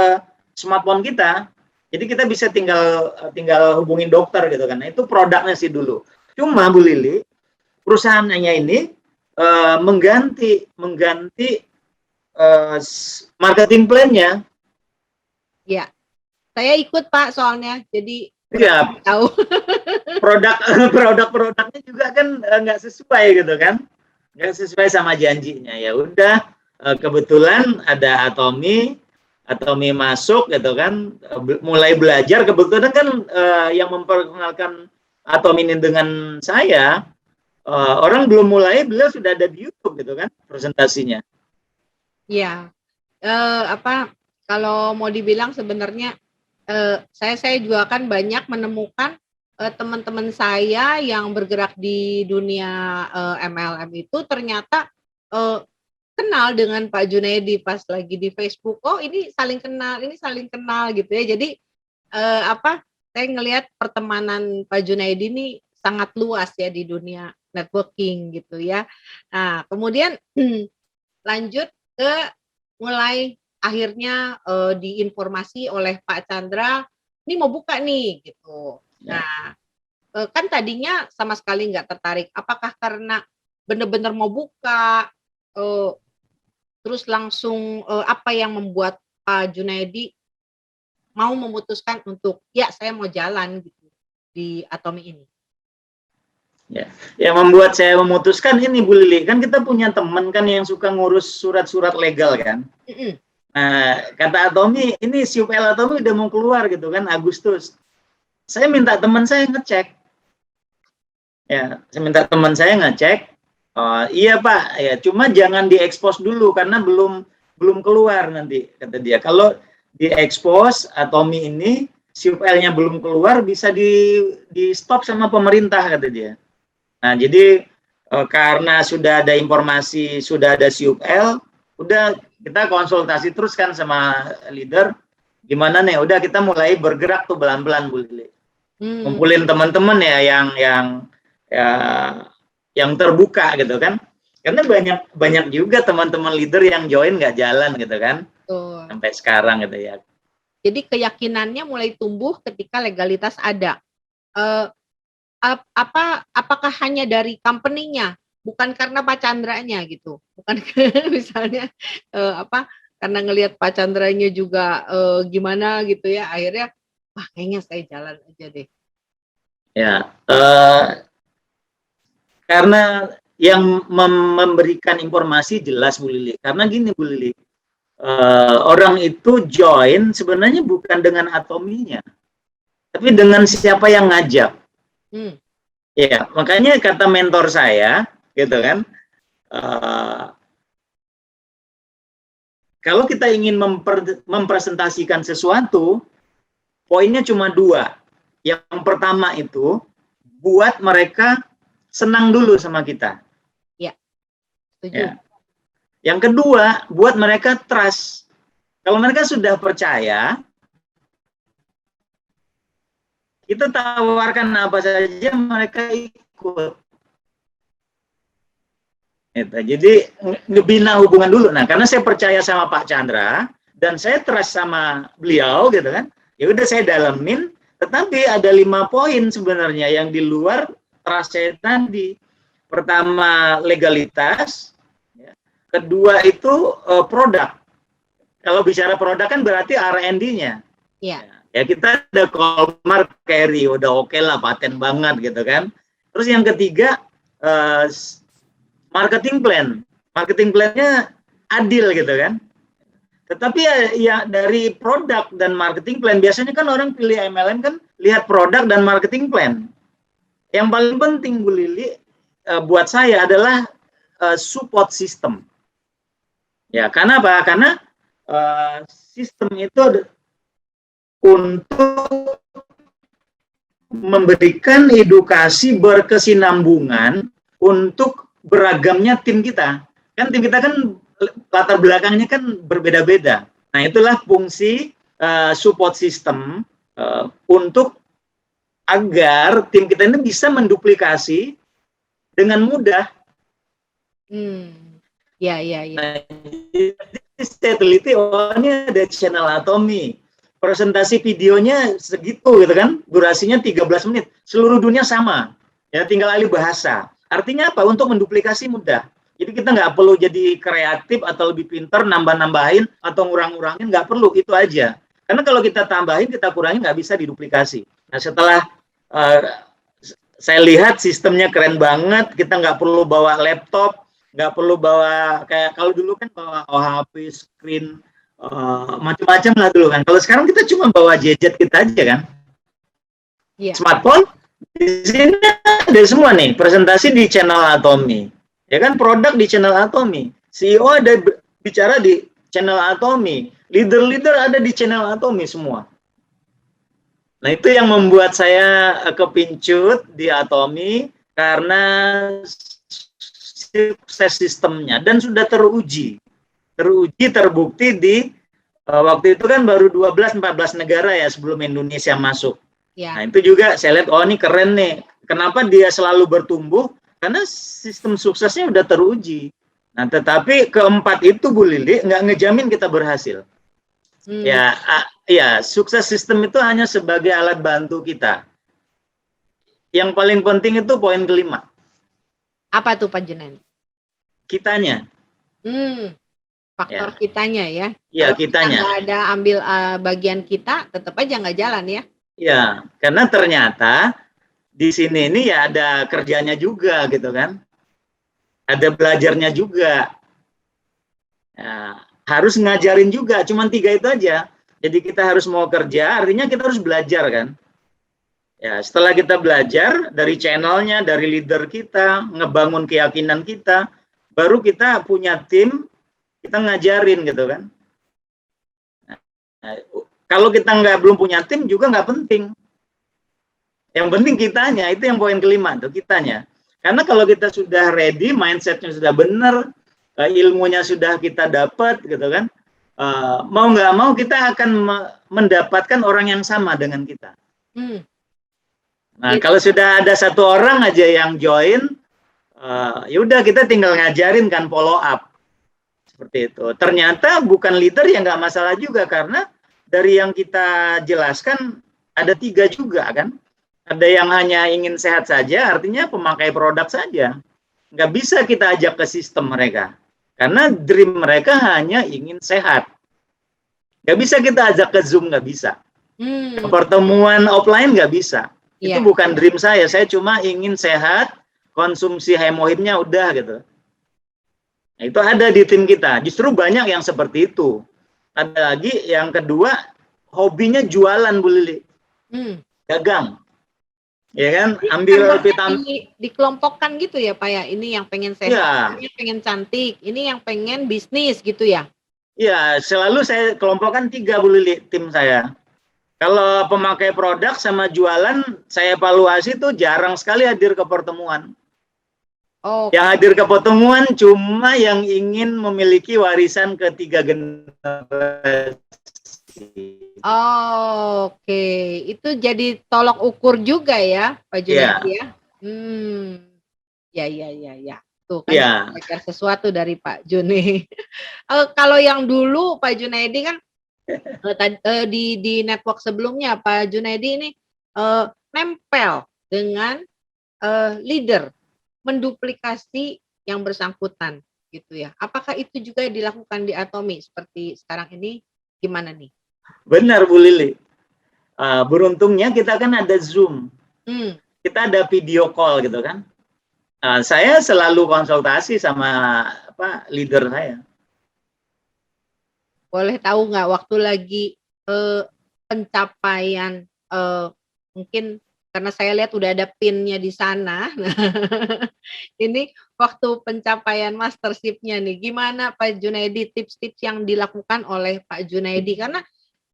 smartphone kita. Jadi kita bisa tinggal hubungin dokter gitu kan. Nah, itu produknya sih dulu. Cuma Bu Lili, perusahaannya ini mengganti marketing plan-nya. Ya, saya ikut Pak soalnya, jadi ya, tahu. Produk-produknya juga kan nggak sesuai gitu kan, nggak sesuai sama janjinya. Ya udah, kebetulan ada Atomi masuk gitu kan, mulai belajar. Kebetulan kan yang memperkenalkan Atomi ini dengan saya, orang belum mulai, beliau sudah ada di YouTube gitu kan presentasinya. Iya, kalau mau dibilang sebenarnya saya juga kan banyak menemukan teman-teman saya yang bergerak di dunia MLM itu ternyata kenal dengan Pak Junedi pas lagi di Facebook. Oh ini saling kenal gitu ya. Jadi saya ngelihat pertemanan Pak Junedi ini sangat luas ya di dunia networking gitu ya. Nah kemudian lanjut ke mulai akhirnya diinformasi oleh Pak Chandra, ini mau buka nih gitu. Nah, kan tadinya sama sekali nggak tertarik. Apakah karena benar-benar mau buka, terus langsung apa yang membuat Pak Junedi mau memutuskan untuk ya saya mau jalan gitu di Atomi ini? Ya, yang membuat saya memutuskan ini Bu Lili, kan kita punya teman kan yang suka ngurus surat-surat legal kan. Nah, kata Atomi, ini SUPL Atomi udah mau keluar gitu kan, Agustus. Saya minta teman saya ngecek. Ya, saya minta teman saya ngecek. Oh, iya Pak, ya cuma jangan diekspos dulu karena belum keluar nanti, kata dia. Kalau diekspos Atomi ini, SUPL-nya belum keluar, bisa di stop sama pemerintah, kata dia. Nah, jadi karena sudah ada informasi, sudah ada SUPL, udah kita konsultasi terus kan sama leader, Gimana nih? Udah kita mulai bergerak tuh pelan-pelan, Bu Lili. Hmm. Ngumpulin teman-teman ya ya, yang terbuka gitu kan. Karena banyak juga teman-teman leader yang join nggak jalan gitu kan. Betul. Sampai sekarang gitu ya. Jadi keyakinannya mulai tumbuh ketika legalitas ada. Eh, apakah hanya dari company-nya, bukan karena Pak Chandranya gitu, bukan misalnya karena ngelihat Pak Chandranya juga gimana gitu ya, akhirnya wah kayaknya saya jalan aja deh. Ya, karena yang memberikan informasi jelas Bu Lili. Karena gini Bu Lili, orang itu join sebenarnya bukan dengan atominya, tapi dengan siapa yang ngajak. Ya, makanya kata mentor saya, gitu kan, kalau kita ingin mempresentasikan sesuatu, poinnya cuma 2. Yang pertama itu, buat mereka senang dulu sama kita. Ya, setuju. Ya. Yang kedua, buat mereka trust. Kalau mereka sudah percaya, kita tawarkan apa saja mereka ikut. Jadi ngebina hubungan dulu. Nah, karena saya percaya sama Pak Chandra dan saya trust sama beliau, gitu kan. Ya udah saya dalemin. Tetapi ada 5 poin sebenarnya yang di luar trust saya tadi. Pertama legalitas, kedua itu produk. Kalau bicara produk kan berarti R&D-nya. Iya. Ya kita ada Colmar Carry, udah oke lah, paten banget gitu kan. Terus yang ketiga marketing plan. Marketing plan-nya adil gitu kan. Tetapi ya dari produk dan marketing plan, biasanya kan orang pilih MLM kan lihat produk dan marketing plan. Yang paling penting Bu Lili buat saya adalah support system. Ya, karena apa? Karena sistem itu untuk memberikan edukasi berkesinambungan untuk beragamnya tim kita. Kan tim kita kan latar belakangnya kan berbeda-beda. Nah, itulah fungsi support system untuk agar tim kita ini bisa menduplikasi dengan mudah. Ya. Nah, saya teliti, oh ini ada channel Atomi. Presentasi videonya segitu gitu kan, durasinya 13 menit. Seluruh dunia sama. Ya, tinggal alih bahasa. Artinya apa? Untuk menduplikasi mudah. Jadi kita nggak perlu jadi kreatif atau lebih pintar, nambah-nambahin atau ngurang-ngurangin, nggak perlu, itu aja. Karena kalau kita tambahin, kita kurangin, nggak bisa diduplikasi. Nah, setelah saya lihat sistemnya keren banget, kita nggak perlu bawa laptop, nggak perlu bawa, kayak kalau dulu kan bawa HP, screen, macam-macam lah dulu kan. Kalau sekarang kita cuma bawa gadget kita aja kan. Yeah. Smartphone, di sini ada semua nih, presentasi di channel Atomi. Ya kan, produk di channel Atomi. CEO ada bicara di channel Atomi. Leader-leader ada di channel Atomi semua. Nah, itu yang membuat saya kepincut di Atomi karena sukses sistemnya dan sudah teruji, terbukti di waktu itu kan baru 12-14 negara ya sebelum Indonesia masuk. Ya. Nah, itu juga saya lihat, oh ini keren nih. Kenapa dia selalu bertumbuh? Karena sistem suksesnya udah teruji. Nah, tetapi keempat itu Bu Lili nggak ngejamin kita berhasil. Ya, sukses sistem itu hanya sebagai alat bantu kita. Yang paling penting itu poin kelima. Apa tuh Pak Junen? Kitanya. Faktor kitanya ya. Iya, kalau kitanya. Kita nggak ada ambil bagian kita, tetap aja nggak jalan ya. Ya, karena ternyata di sini ini ya ada kerjanya juga gitu kan. Ada belajarnya juga. Ya, harus ngajarin juga, cuman 3 itu aja. Jadi kita harus mau kerja, artinya kita harus belajar kan. Ya, setelah kita belajar dari channelnya, dari leader kita, ngebangun keyakinan kita, baru kita punya tim, kita ngajarin gitu kan. Nah, kalau kita belum punya tim juga nggak penting. Yang penting kitanya, itu yang poin kelima tuh, kitanya. Karena kalau kita sudah ready, mindsetnya sudah benar, ilmunya sudah kita dapat gitu kan, mau nggak mau kita akan mendapatkan orang yang sama dengan kita. Nah, Gitu. kalau sudah ada satu orang aja yang join, ya udah kita tinggal ngajarin kan, follow up. Seperti itu. Ternyata bukan leader ya nggak masalah juga, karena dari yang kita jelaskan ada 3 juga kan. Ada yang hanya ingin sehat saja, artinya pemakai produk saja. Nggak bisa kita ajak ke sistem mereka. Karena dream mereka hanya ingin sehat. Nggak bisa kita ajak ke Zoom, nggak bisa. Ke pertemuan offline nggak bisa. Itu bukan dream saya cuma ingin sehat, konsumsi hemohimnya udah gitu. Nah, itu ada di tim kita. Justru banyak yang seperti itu. Ada lagi yang kedua, hobinya jualan, Bu Lili. Dagang. Ya kan, ambil vitamin. Dikelompokkan gitu ya Pak ya. Ini yang pengen sehat, ini yang pengen cantik, ini yang pengen bisnis gitu ya. Iya, selalu saya kelompokkan 3, Bu Lili, tim saya. Kalau pemakai produk sama jualan, saya evaluasi tuh jarang sekali hadir ke pertemuan. Yang hadir ke pertemuan cuma yang ingin memiliki warisan ke-3 generasi. Oke, itu jadi tolok ukur juga ya, Pak Junaidi ya. Ya. Tuh kan belajar sesuatu dari Pak Juni. Kalau yang dulu Pak Junaidi kan di network sebelumnya Pak Junaidi ini nempel dengan leader, menduplikasi yang bersangkutan gitu ya. Apakah itu juga dilakukan di Atomi seperti sekarang ini? Gimana nih? Benar Bu Lili. Beruntungnya kita kan ada Zoom. Kita ada video call gitu kan. Saya selalu konsultasi sama leader saya. Boleh tahu nggak waktu lagi pencapaian mungkin karena saya lihat udah ada pinnya di sana. Ini waktu pencapaian mastership-nya nih, gimana Pak Junaidi, tips-tips yang dilakukan oleh Pak Junaidi? Karena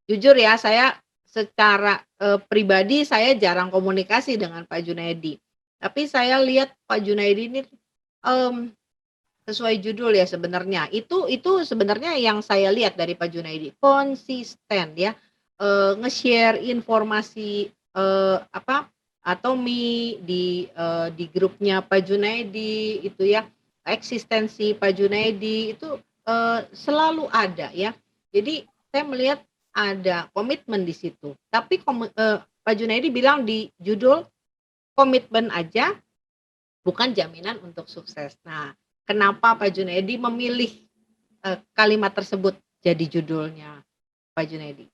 jujur ya, saya secara pribadi saya jarang komunikasi dengan Pak Junaidi. Tapi saya lihat Pak Junaidi ini sesuai judul ya sebenarnya. Itu sebenarnya yang saya lihat dari Pak Junaidi, konsisten ya, nge-share informasi Atomi di grupnya Pak Junaidi itu ya, eksistensi Pak Junaidi itu selalu ada ya. Jadi saya melihat ada komitmen di situ. Tapi Pak Junaidi bilang di judul, komitmen aja bukan jaminan untuk sukses. Nah, kenapa Pak Junaidi memilih kalimat tersebut jadi judulnya Pak Junaidi?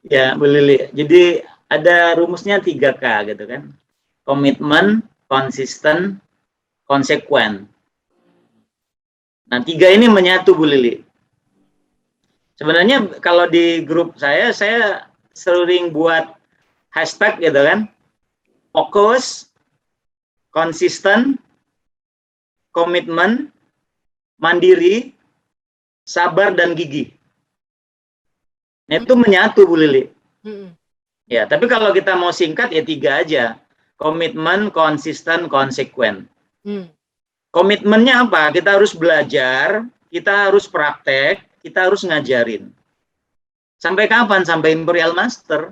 Ya, Bu Lili. Jadi ada rumusnya 3K gitu kan. Komitmen, konsisten, konsekuen. Nah, 3 ini menyatu Bu Lili. Sebenarnya kalau di grup saya sering buat hashtag gitu kan. Fokus, konsisten, komitmen, mandiri, sabar, dan gigih. Nah, itu menyatu Bu Lili. Ya, tapi kalau kita mau singkat ya 3 aja. Komitmen, konsisten, konsekuen. Komitmennya apa? Kita harus belajar, kita harus praktek, kita harus ngajarin. Sampai kapan? Sampai Imperial Master.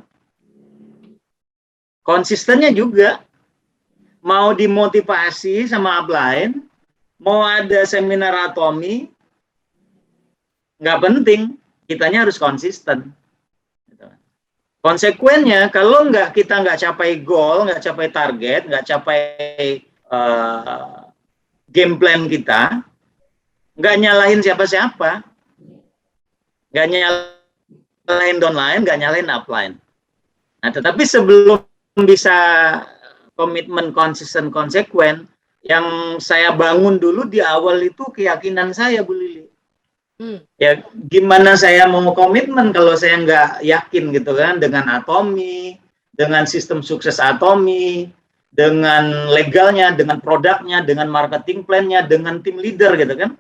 Konsistennya juga. Mau dimotivasi sama upline, mau ada seminar Atomi, nggak penting, kitanya harus konsisten. Konsekuennya, kalau kita nggak capai goal, nggak capai target, nggak capai game plan kita, nggak nyalahin siapa-siapa, nggak nyalahin downline, nggak nyalahin upline. Nah, tetapi sebelum bisa komitmen, konsisten, konsekuen, yang saya bangun dulu di awal itu keyakinan saya, Bu Lili. Ya gimana saya mau komitmen kalau saya nggak yakin gitu kan, dengan Atomi, dengan sistem sukses Atomi, dengan legalnya, dengan produknya, dengan marketing plan-nya, dengan tim leader gitu kan.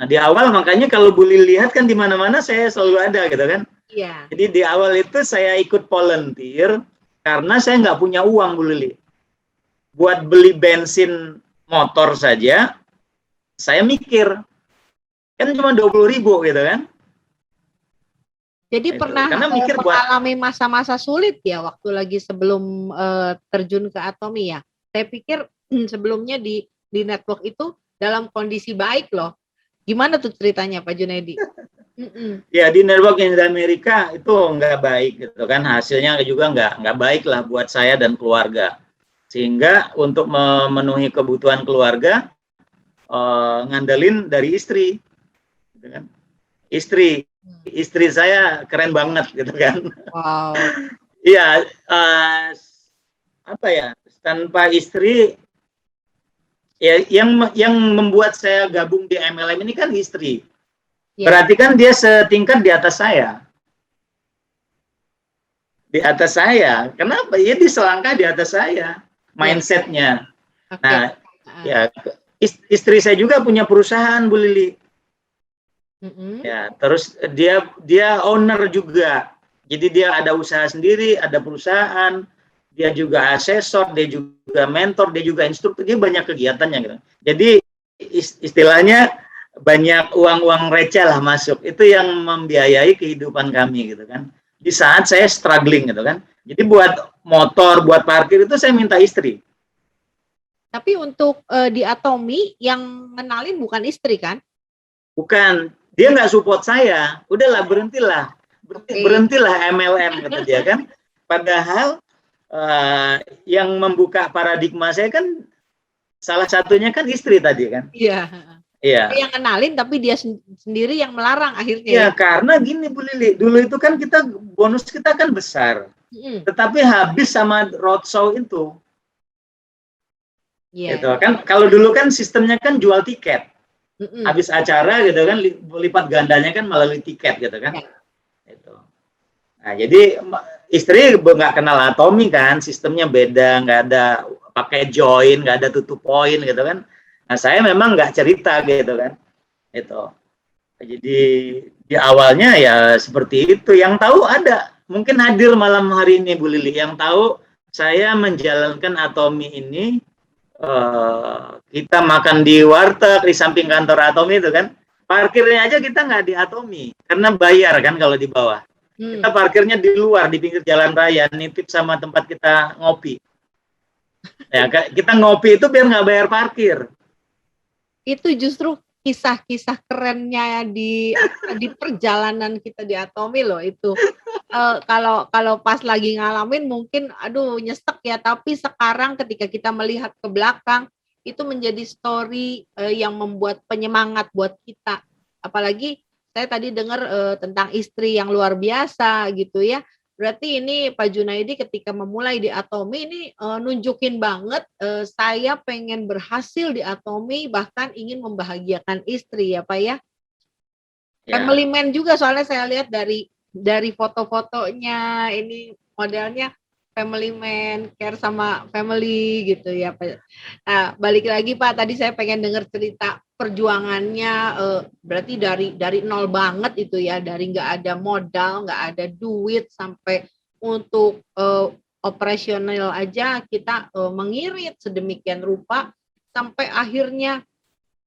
Nah di awal makanya kalau Bu Lili lihat kan di mana-mana saya selalu ada gitu kan. Iya. Jadi di awal itu saya ikut volunteer karena saya nggak punya uang, Bu Lili. Buat beli bensin motor saja, saya mikir, Kan cuma 20.000 gitu kan. Jadi Itu. pernah Karena mikir buat mengalami masa-masa sulit ya waktu lagi sebelum terjun ke Atomi ya. Saya pikir sebelumnya di network itu dalam kondisi baik loh. Gimana tuh ceritanya Pak Junaidi? ya di network yang di Amerika itu nggak baik gitu kan, hasilnya juga nggak baik lah buat saya dan keluarga. Sehingga untuk memenuhi kebutuhan keluarga ngandelin dari istri, gitu kan. Istri saya keren banget gitu kan. Wow. Iya, apa ya, tanpa istri ya yang membuat saya gabung di MLM ini kan istri. Ya. Berarti kan dia setingkat di atas saya. Di atas saya. Kenapa? Ya di selangkah di atas saya mindsetnya. Okay. Nah, ya istri saya juga punya perusahaan, Bu Lili. Ya, terus dia owner juga. Jadi dia ada usaha sendiri, ada perusahaan, dia juga asesor, dia juga mentor, dia juga instruktur, dia banyak kegiatannya gitu. Jadi istilahnya banyak uang-uang receh lah masuk. Itu yang membiayai kehidupan kami gitu kan. Di saat saya struggling gitu kan. Jadi buat motor, buat parkir itu saya minta istri. Tapi untuk di Atomi yang ngenalin bukan istri kan? Bukan, dia nggak support saya. Udahlah, berhentilah MLM kata dia kan. Padahal yang membuka paradigma saya kan salah satunya kan istri tadi kan. Iya. Iya. Yang kenalin tapi dia sendiri yang melarang akhirnya. Iya, karena gini Bu Lili, dulu itu kan bonus kita kan besar. Tetapi habis sama roadshow itu. Iya. Gitu kan, kalau dulu kan sistemnya kan jual tiket. Habis acara gitu kan, lipat gandanya kan melalui tiket gitu kan. Gitu. Nah, jadi istri nggak kenal Atomi kan, sistemnya beda, nggak ada pakai join, nggak ada tutup poin gitu kan. Nah, saya memang nggak cerita gitu kan. Itu. Jadi di awalnya ya seperti itu. Yang tahu ada, mungkin hadir malam hari ini Bu Lili. Yang tahu saya menjalankan Atomi ini, kita makan di warteg di samping kantor Atomi itu kan. Parkirnya aja kita nggak di Atomi, karena bayar kan kalau di bawah. Kita parkirnya di luar, di pinggir jalan raya, nitip sama tempat kita ngopi. Ya, kita ngopi itu biar nggak bayar parkir. Itu justru kisah-kisah kerennya di perjalanan kita di Atomi loh itu. Kalau pas lagi ngalamin mungkin aduh nyesek ya, tapi sekarang ketika kita melihat ke belakang itu menjadi story yang membuat penyemangat buat kita. Apalagi saya tadi dengar tentang istri yang luar biasa gitu ya. Berarti ini Pak Junaidi ketika memulai di Atomi ini nunjukin banget saya pengen berhasil di Atomi, bahkan ingin membahagiakan istri ya Pak ya. Family man juga, soalnya saya lihat dari foto-fotonya ini modelnya family man, care sama family gitu ya Pak. Nah, balik lagi Pak, tadi saya pengen dengar cerita perjuangannya, berarti dari nol banget itu ya, dari nggak ada modal, nggak ada duit, sampai untuk operasional aja kita mengirit sedemikian rupa sampai akhirnya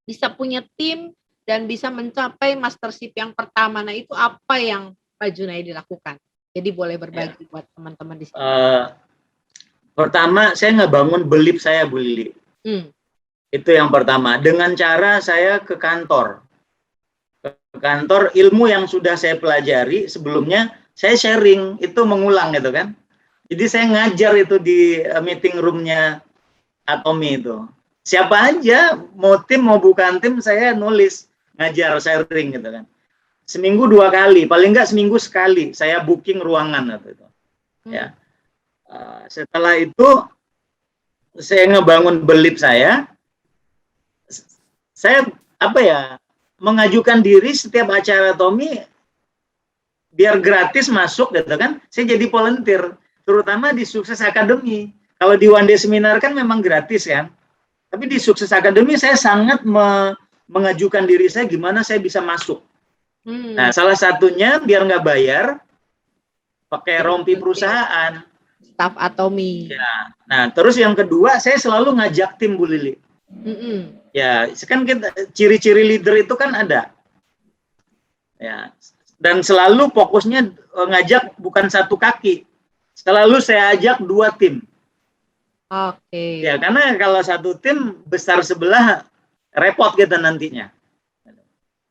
bisa punya tim dan bisa mencapai mastership yang pertama. Nah, itu apa yang Pak Junaidi lakukan? Jadi boleh berbagi buat teman-teman di sini. Pertama, saya ngebangun belief saya, Bu Lili. Itu yang pertama. Dengan cara saya ke kantor. Ke kantor, ilmu yang sudah saya pelajari sebelumnya, saya sharing, itu mengulang gitu kan. Jadi saya ngajar itu di meeting roomnya Atomi itu. Siapa aja, mau tim, mau bukan tim, saya nulis, ngajar, sharing gitu kan. Seminggu 2 kali, paling enggak seminggu sekali, saya booking ruangan gitu. Ya. Setelah itu saya ngebangun belief saya mengajukan diri setiap acara Tommy biar gratis masuk gitu kan. Saya jadi volunteer, terutama di Sukses Academy. Kalau di One Day Seminar kan memang gratis kan. Tapi di Sukses Academy saya sangat mengajukan diri saya gimana saya bisa masuk. Nah, salah satunya biar nggak bayar, pakai rompi perusahaan. Staff Atomi. Ya. Nah, terus yang kedua, saya selalu ngajak tim, Bu Lili. Ya, kan kita ciri-ciri leader itu kan ada. Ya. Dan selalu fokusnya ngajak bukan satu kaki. Selalu saya ajak 2 tim. Oke. Ya, karena kalau satu tim besar sebelah repot kita nantinya.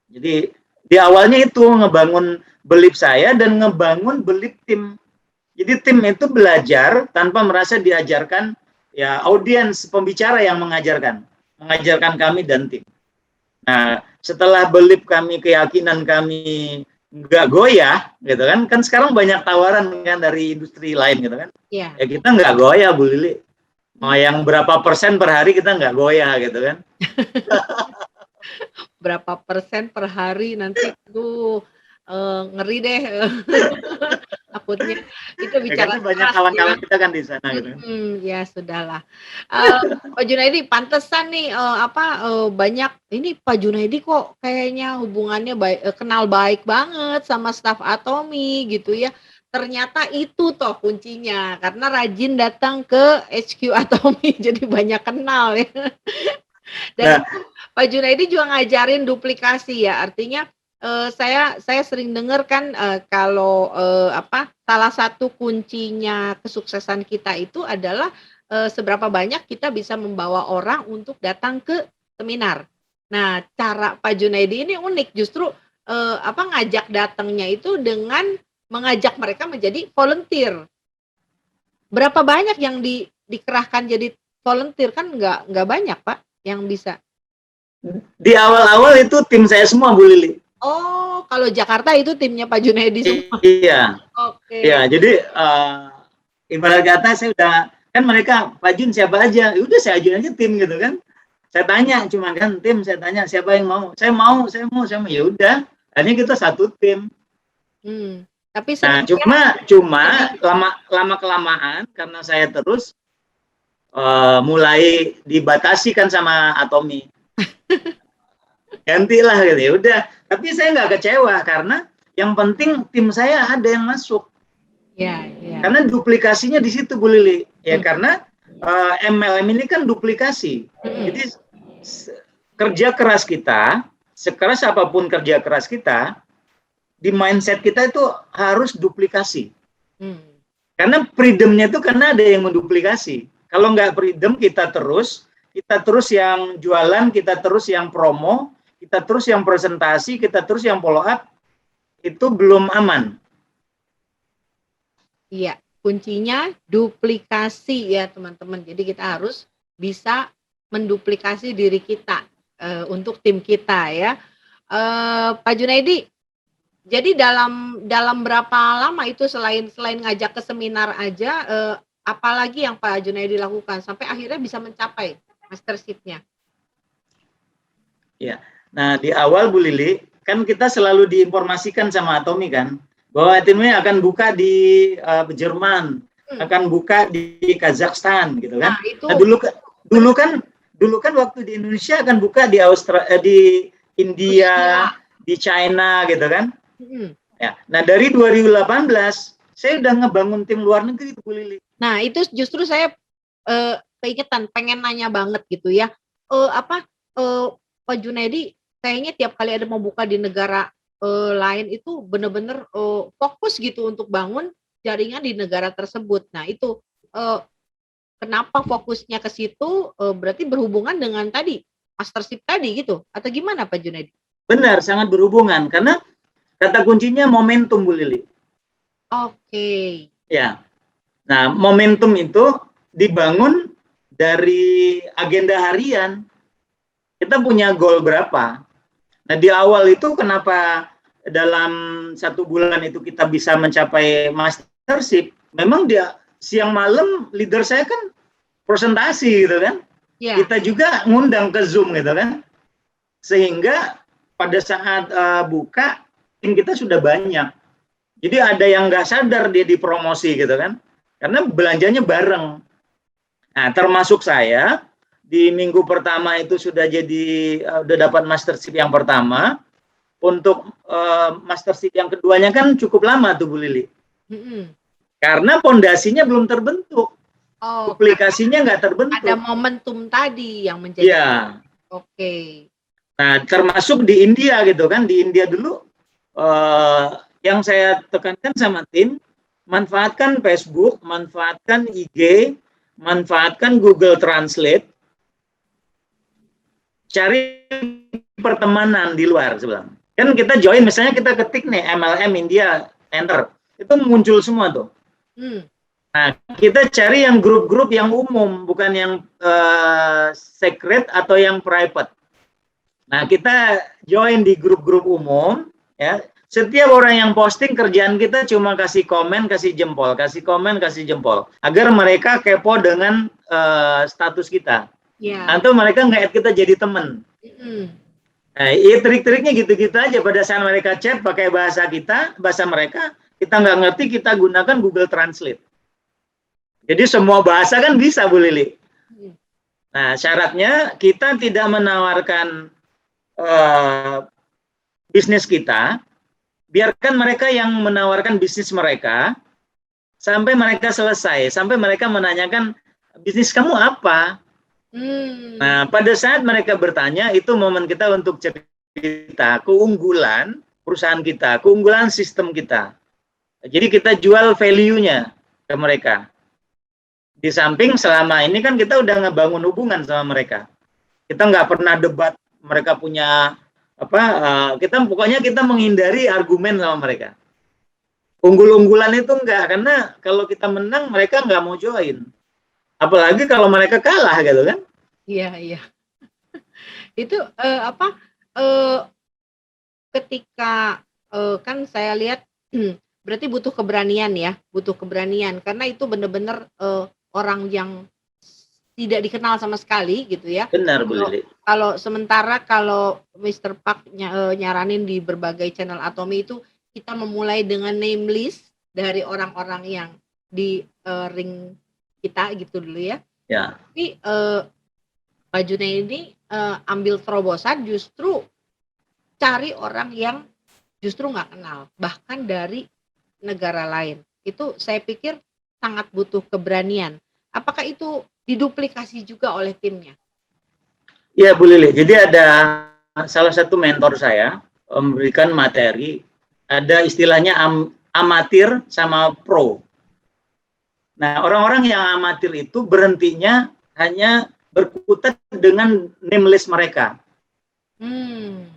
Jadi di awalnya itu ngebangun belip saya dan ngebangun belip tim. Jadi tim itu belajar tanpa merasa diajarkan, ya audiens pembicara yang mengajarkan kami dan tim. Nah, setelah belip kami, keyakinan kami nggak goyah, gitu kan? Kan sekarang banyak tawaran kan dari industri lain, gitu kan? Iya. Ya kita nggak goyah, Bu Lili. Mau yang berapa persen per hari kita nggak goyah, gitu kan? Berapa persen per hari nanti, aduh, ngeri deh. Takutnya itu Ya, bicara karena banyak keras kawan-kawan ya. kita kan di sana, gitu kan? Ya sudahlah. Pak Junaidi pantesan nih banyak ini Pak Junaidi kok kayaknya hubungannya kenal baik banget sama staf Atomi gitu ya. Ternyata itu toh kuncinya karena rajin datang ke HQ Atomi jadi banyak kenal ya. Dan Nah, itu Pak Junaidi juga ngajarin duplikasi ya. Artinya saya sering dengar kan kalau salah satu kuncinya kesuksesan kita itu adalah seberapa banyak kita bisa membawa orang untuk datang ke seminar. Nah, cara Pak Junaidi ini unik justru ngajak datangnya itu dengan mengajak mereka menjadi volunteer. Berapa banyak yang dikerahkan jadi volunteer kan nggak banyak Pak yang bisa. di awal-awal itu tim saya semua, Bu Lili. Oh, kalau Jakarta itu timnya Pak Junaidi semua. Iya, Oke. iya. Jadi ibarat kata saya udah kan mereka Pak Jun siapa aja, ya udah saya ajuin aja tim gitu kan. Saya tanya cuma kan tim, saya tanya siapa yang mau. Saya mau. Ya udah, akhirnya kita satu tim. Tapi Nah, cuma lama kelamaan karena saya terus mulai dibatasi kan sama Atomi. Gantilah gitu ya udah. Tapi saya nggak kecewa karena yang penting tim saya ada yang masuk. Ya. Karena duplikasinya di situ Bu Lili. Ya karena MLM ini kan duplikasi. Jadi kerja keras kita, sekeras apapun kerja keras kita, di mindset kita itu harus duplikasi. Karena freedom-nya itu karena ada yang menduplikasi. Kalau nggak freedom kita terus yang jualan, kita terus yang promo, kita terus yang presentasi, kita terus yang follow up, itu belum aman. Iya, kuncinya duplikasi ya teman-teman. Jadi kita harus bisa menduplikasi diri kita untuk tim kita ya. Pak Junaidi, jadi dalam berapa lama itu selain ngajak ke seminar aja, apalagi yang Pak Junaidi lakukan sampai akhirnya bisa mencapai mastership-nya? Ya, nah di awal Bu Lili, kan kita selalu diinformasikan sama Atomi kan, bahwa Atomi akan buka di Jerman, akan buka di Kazakhstan gitu kan. Nah, dulu kan waktu di Indonesia akan buka di di India, di China gitu kan. Ya, nah dari 2018 saya udah ngebangun tim luar negeri itu Bu Lili. Nah itu justru saya keingetan, pengen nanya banget gitu ya. Pak Junaidi kayaknya tiap kali ada mau buka di negara lain itu benar-benar fokus gitu untuk bangun jaringan di negara tersebut. Nah itu kenapa fokusnya ke situ? Berarti berhubungan dengan tadi mastership tadi gitu atau gimana Pak Junaidi? Benar, sangat berhubungan karena kata kuncinya momentum Bu Lili. Oke. Ya. Nah, momentum itu dibangun dari agenda harian. Kita punya goal berapa? Nah, di awal itu kenapa dalam 1 bulan itu kita bisa mencapai mastership? Memang dia siang malam leader saya kan presentasi gitu kan. Yeah. Kita juga ngundang ke Zoom gitu kan. Sehingga pada saat buka tim kita sudah banyak. Jadi ada yang nggak sadar dia dipromosi gitu kan. Karena belanjanya bareng. Nah, termasuk saya di minggu pertama itu sudah udah dapat mastership yang pertama. Untuk mastership yang keduanya kan cukup lama tuh Bu Lili. Karena pondasinya belum terbentuk. Duplikasinya nggak terbentuk. Ada momentum tadi yang menjadi. Iya. Oke. Nah, termasuk di India gitu kan. Di India dulu yang saya tekankan sama tim, manfaatkan Facebook, manfaatkan IG, manfaatkan Google Translate, cari pertemanan di luar sebenarnya. Kan kita join, misalnya kita ketik nih MLM India, enter, itu muncul semua tuh. Nah, kita cari yang grup-grup yang umum, bukan yang secret atau yang private. Nah, kita join di grup-grup umum, ya. Setiap orang yang posting, kerjaan kita cuma kasih komen, kasih jempol, kasih komen, kasih jempol, agar mereka kepo dengan status kita. Atau mereka nge-add kita jadi teman. Nah, trik-triknya gitu-gitu aja. Pada saat mereka chat pakai bahasa kita, bahasa mereka, kita nggak ngerti, kita gunakan Google Translate. Jadi semua bahasa kan bisa, Bu Lili. Nah, syaratnya kita tidak menawarkan bisnis kita, biarkan mereka yang menawarkan bisnis mereka, sampai mereka selesai, sampai mereka menanyakan, bisnis kamu apa? Nah, pada saat mereka bertanya, itu momen kita untuk cerita keunggulan perusahaan kita, keunggulan sistem kita. Jadi kita jual value-nya ke mereka. Di samping selama ini kan kita udah ngebangun hubungan sama mereka. Kita nggak pernah debat, mereka punya apa, pokoknya kita menghindari argumen sama mereka. Unggul-unggulan itu enggak, karena kalau kita menang mereka nggak mau join. Apalagi kalau mereka kalah gitu kan? Iya. Itu ketika kan saya lihat berarti butuh keberanian ya, karena itu benar-benar orang yang tidak dikenal sama sekali gitu ya. Benar, Bu Lili. Kalau sementara kalau Mr. Park nyaranin di berbagai channel Atomi itu kita memulai dengan name list dari orang-orang yang di ring kita gitu dulu ya. Ya. Tapi Pak Junaidi ambil terobosan justru cari orang yang justru nggak kenal, bahkan dari negara lain. Itu saya pikir sangat butuh keberanian. Apakah itu diduplikasi juga oleh timnya? Iya, Bu Lili. Jadi ada salah satu mentor saya memberikan materi, ada istilahnya amatir sama pro. Nah, orang-orang yang amatir itu berhentinya hanya berkutat dengan name list mereka.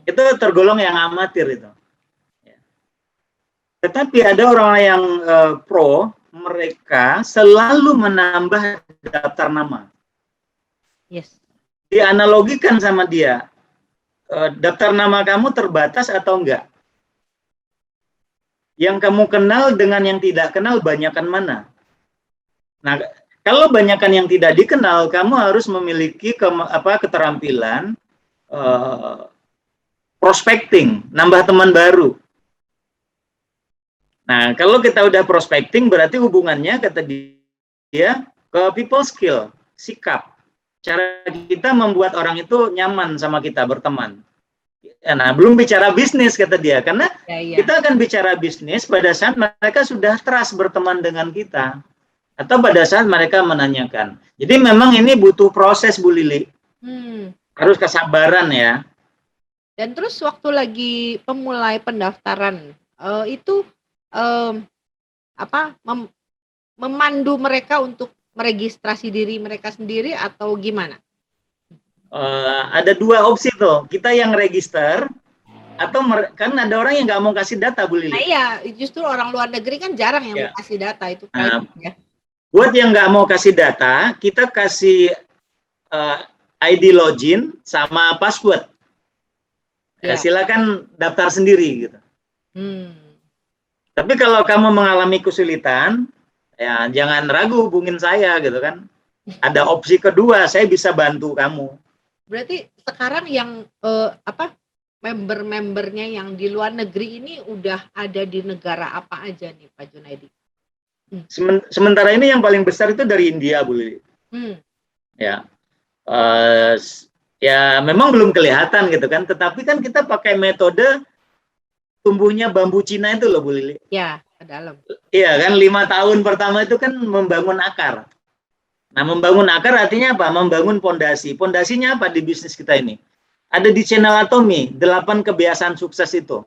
Itu tergolong yang amatir itu. Tetapi ada orang yang pro, mereka selalu menambah daftar nama. Yes. Dianalogikan sama dia, daftar nama kamu terbatas atau enggak? Yang kamu kenal dengan yang tidak kenal banyakkan mana? Nah, kalau banyakkan yang tidak dikenal, kamu harus memiliki keterampilan prospecting, nambah teman baru. Nah, kalau kita udah prospecting, berarti hubungannya, kata dia, ke people skill, sikap. Cara kita membuat orang itu nyaman sama kita, berteman. Nah, belum bicara bisnis, kata dia. Karena kita akan bicara bisnis pada saat mereka sudah trust berteman dengan kita. Atau pada saat mereka menanyakan. Jadi memang ini butuh proses, Bu Lili. Harus kesabaran ya. Dan terus waktu lagi pemulai pendaftaran, itu memandu mereka untuk meregistrasi diri mereka sendiri atau gimana? Ada dua opsi tuh. Kita yang register, atau kan ada orang yang nggak mau kasih data, Bu Lili. Nah, iya, justru orang luar negeri kan jarang yang mau kasih data itu. Ya. Buat yang nggak mau kasih data, kita kasih ID login sama password. Ya, silakan daftar sendiri gitu. Tapi kalau kamu mengalami kesulitan, ya jangan ragu hubungin saya gitu kan. Ada opsi kedua, saya bisa bantu kamu. Berarti sekarang yang member-membernya yang di luar negeri ini udah ada di negara apa aja nih, Pak Junaidi? Sementara ini yang paling besar itu dari India, Bu Lili. Ya, ya memang belum kelihatan gitu kan. Tetapi kan kita pakai metode tumbuhnya bambu Cina itu loh, Bu Lili. Ya, ke dalam. Iya kan, 5 tahun pertama itu kan membangun akar. Nah, membangun akar artinya apa? Membangun pondasi. Pondasinya apa di bisnis kita ini? Ada di channel Atomi, 8 kebiasaan sukses itu.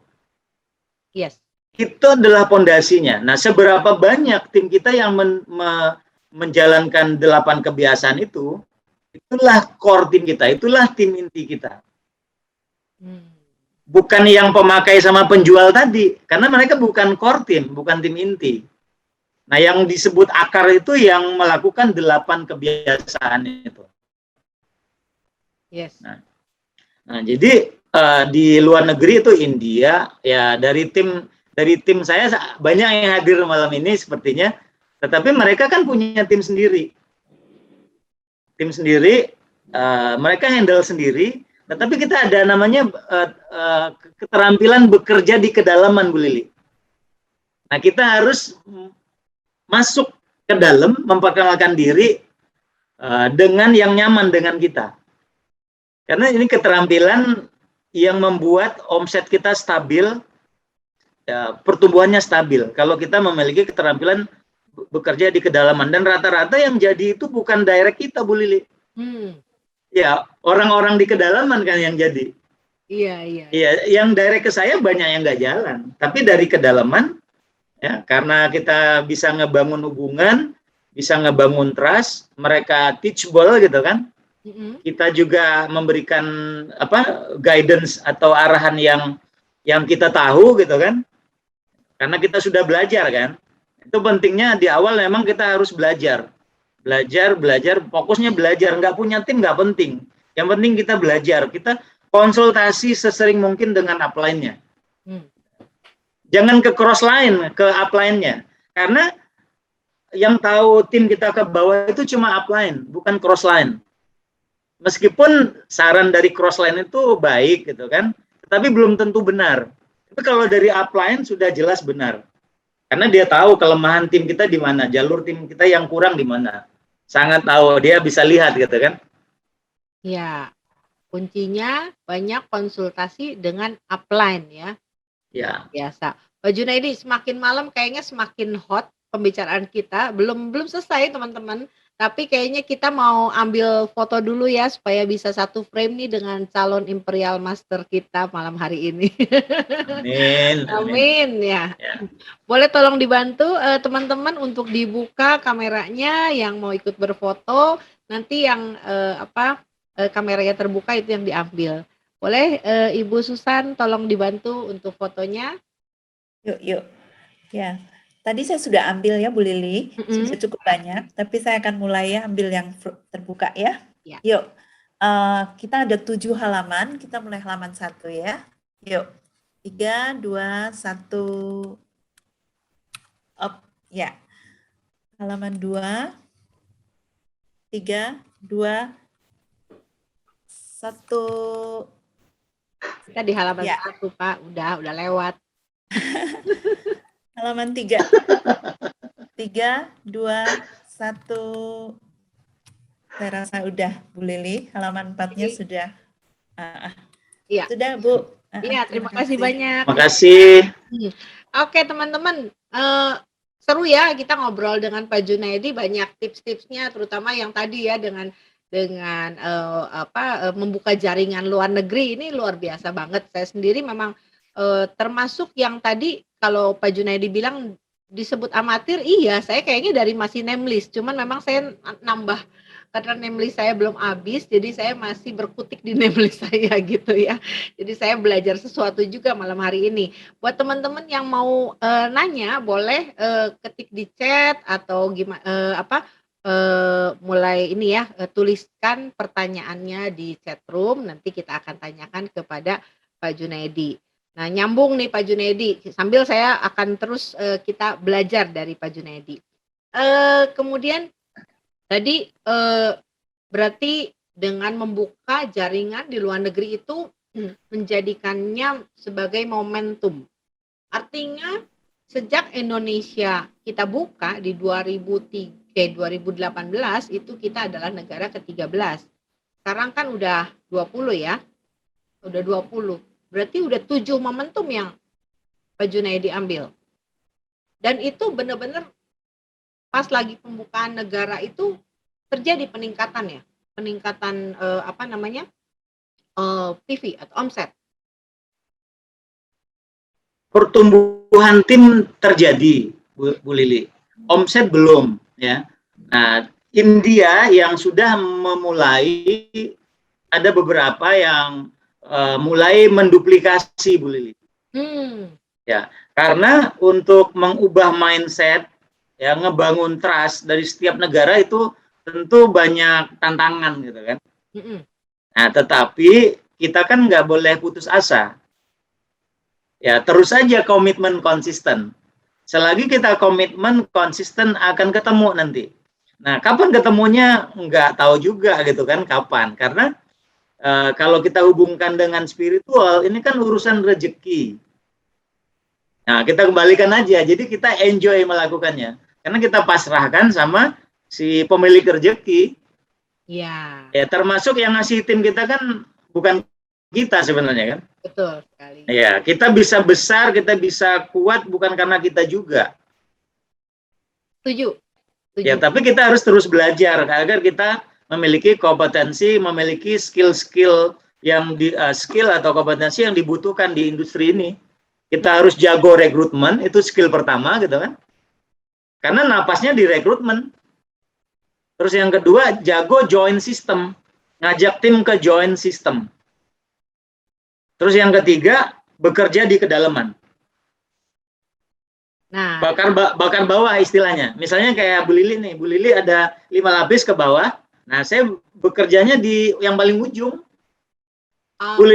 Yes. Itu adalah pondasinya. Nah, seberapa banyak tim kita yang menjalankan 8 kebiasaan itu, itulah core tim kita, itulah tim inti kita. Bukan yang pemakai sama penjual tadi, karena mereka bukan core tim, bukan tim inti. Nah, yang disebut akar itu yang melakukan 8 kebiasaan itu. Yes. Nah, jadi di luar negeri itu India, ya dari tim saya banyak yang hadir malam ini sepertinya, tetapi mereka kan punya tim sendiri, mereka handle sendiri. Tetapi kita ada namanya keterampilan bekerja di kedalaman, Bu Lili. Nah, kita harus masuk ke dalam, memperkenalkan diri dengan yang nyaman dengan kita. Karena ini keterampilan yang membuat omset kita stabil, ya, pertumbuhannya stabil. Kalau kita memiliki keterampilan bekerja di kedalaman, dan rata-rata yang jadi itu bukan direct kita, Bu Lili. Ya, orang-orang di kedalaman kan yang jadi. Iya. Yang direct ke saya banyak yang nggak jalan, tapi dari kedalaman, ya, karena kita bisa ngebangun hubungan, bisa ngebangun trust, mereka teachable gitu kan. Kita juga memberikan guidance atau arahan yang kita tahu gitu kan, karena kita sudah belajar kan. Itu pentingnya di awal memang kita harus belajar, fokusnya belajar. Nggak punya tim nggak penting, yang penting kita belajar, kita konsultasi sesering mungkin dengan upline-nya. Jangan ke cross line, ke upline-nya, karena yang tahu tim kita ke bawah itu cuma upline, bukan cross line. Meskipun saran dari cross line itu baik gitu kan, tapi belum tentu benar. Tapi kalau dari upline sudah jelas benar. Karena dia tahu kelemahan tim kita di mana, jalur tim kita yang kurang di mana. Sangat tahu, dia bisa lihat gitu kan. Ya, kuncinya banyak konsultasi dengan upline ya. Ya. Biasa. Pak Junaidi, semakin malam kayaknya semakin hot pembicaraan kita. Belum selesai teman-teman. Tapi kayaknya kita mau ambil foto dulu ya supaya bisa satu frame nih dengan calon Imperial Master kita malam hari ini. Amin ya. Boleh tolong dibantu teman-teman untuk dibuka kameranya yang mau ikut berfoto. Nanti yang kameranya terbuka itu yang diambil. Boleh Ibu Susan tolong dibantu untuk fotonya. Yuk. Ya. Tadi saya sudah ambil ya Bu Lili, sudah cukup banyak, tapi saya akan mulai ya ambil yang terbuka ya. Yuk, kita ada 7 halaman, kita mulai halaman 1 ya. Yuk, 3, 2, 1, up, ya. Halaman 2, 3, 2, 1. Kita di halaman 1 Pak, udah lewat. Halaman 3. 3, 2, 1. Saya rasa udah Bu Lili, halaman 4-nya sudah. Iya. Sudah Bu. Iya, terima kasih banyak. Terima kasih. Oke teman-teman, seru ya kita ngobrol dengan Pak Junaidi, banyak tips-tipsnya, terutama yang tadi ya dengan membuka jaringan luar negeri, ini luar biasa banget. Saya sendiri memang termasuk yang tadi kalau Pak Junaidi bilang disebut amatir, iya saya kayaknya dari masih name list, cuman memang saya nambah karena name list saya belum habis, jadi saya masih berkutik di name list saya gitu ya. Jadi saya belajar sesuatu juga malam hari ini. Buat teman-teman yang mau nanya, boleh ketik di chat atau gimana mulai ini ya, tuliskan pertanyaannya di chat room, nanti kita akan tanyakan kepada Pak Junaidi. Nah, nyambung nih Pak Junaidi, sambil saya akan terus kita belajar dari Pak Junaidi. Kemudian tadi berarti dengan membuka jaringan di luar negeri itu menjadikannya sebagai momentum. Artinya sejak Indonesia kita buka di 2018 itu kita adalah negara ke-13. Sekarang kan udah 20 ya. Udah 20. Berarti udah 7 momentum yang Pak Junaidi ambil. Dan itu benar-benar pas lagi pembukaan negara itu terjadi peningkatan ya. Peningkatan PV atau omset. pertumbuhan tim terjadi, Bu Lili. Omset belum, ya. Nah, India yang sudah memulai, ada beberapa yang mulai menduplikasi, Bu Lili. Ya, karena untuk mengubah mindset, ya, ngebangun trust dari setiap negara itu tentu banyak tantangan, gitu kan. Nah, tetapi kita kan nggak boleh putus asa. Ya, terus saja komitmen konsisten. Selagi kita komitmen konsisten akan ketemu nanti. Nah, kapan ketemunya nggak tahu juga, gitu kan, kapan. Karena kalau kita hubungkan dengan spiritual, ini kan urusan rezeki. Nah, kita kembalikan aja. Jadi kita enjoy melakukannya. Karena kita pasrahkan sama si pemilik rezeki. Ya. Ya, termasuk yang ngasih tim kita kan bukan kita sebenarnya kan. Betul sekali. Ya, kita bisa besar, kita bisa kuat bukan karena kita juga. Setuju. Ya, tapi kita harus terus belajar agar kita memiliki kompetensi, memiliki skill-skill yang skill atau kompetensi yang dibutuhkan di industri ini. Kita harus jago rekrutmen, itu skill pertama, gitu kan. Karena napasnya di rekrutmen. Terus yang kedua, jago join system, ngajak tim ke join system. Terus yang ketiga, bekerja di kedalaman. Nah, bakar bawah istilahnya. Misalnya kayak Bu Lili nih, Bu Lili ada 5 lapis ke bawah. Nah, saya bekerjanya di yang paling ujung. Bu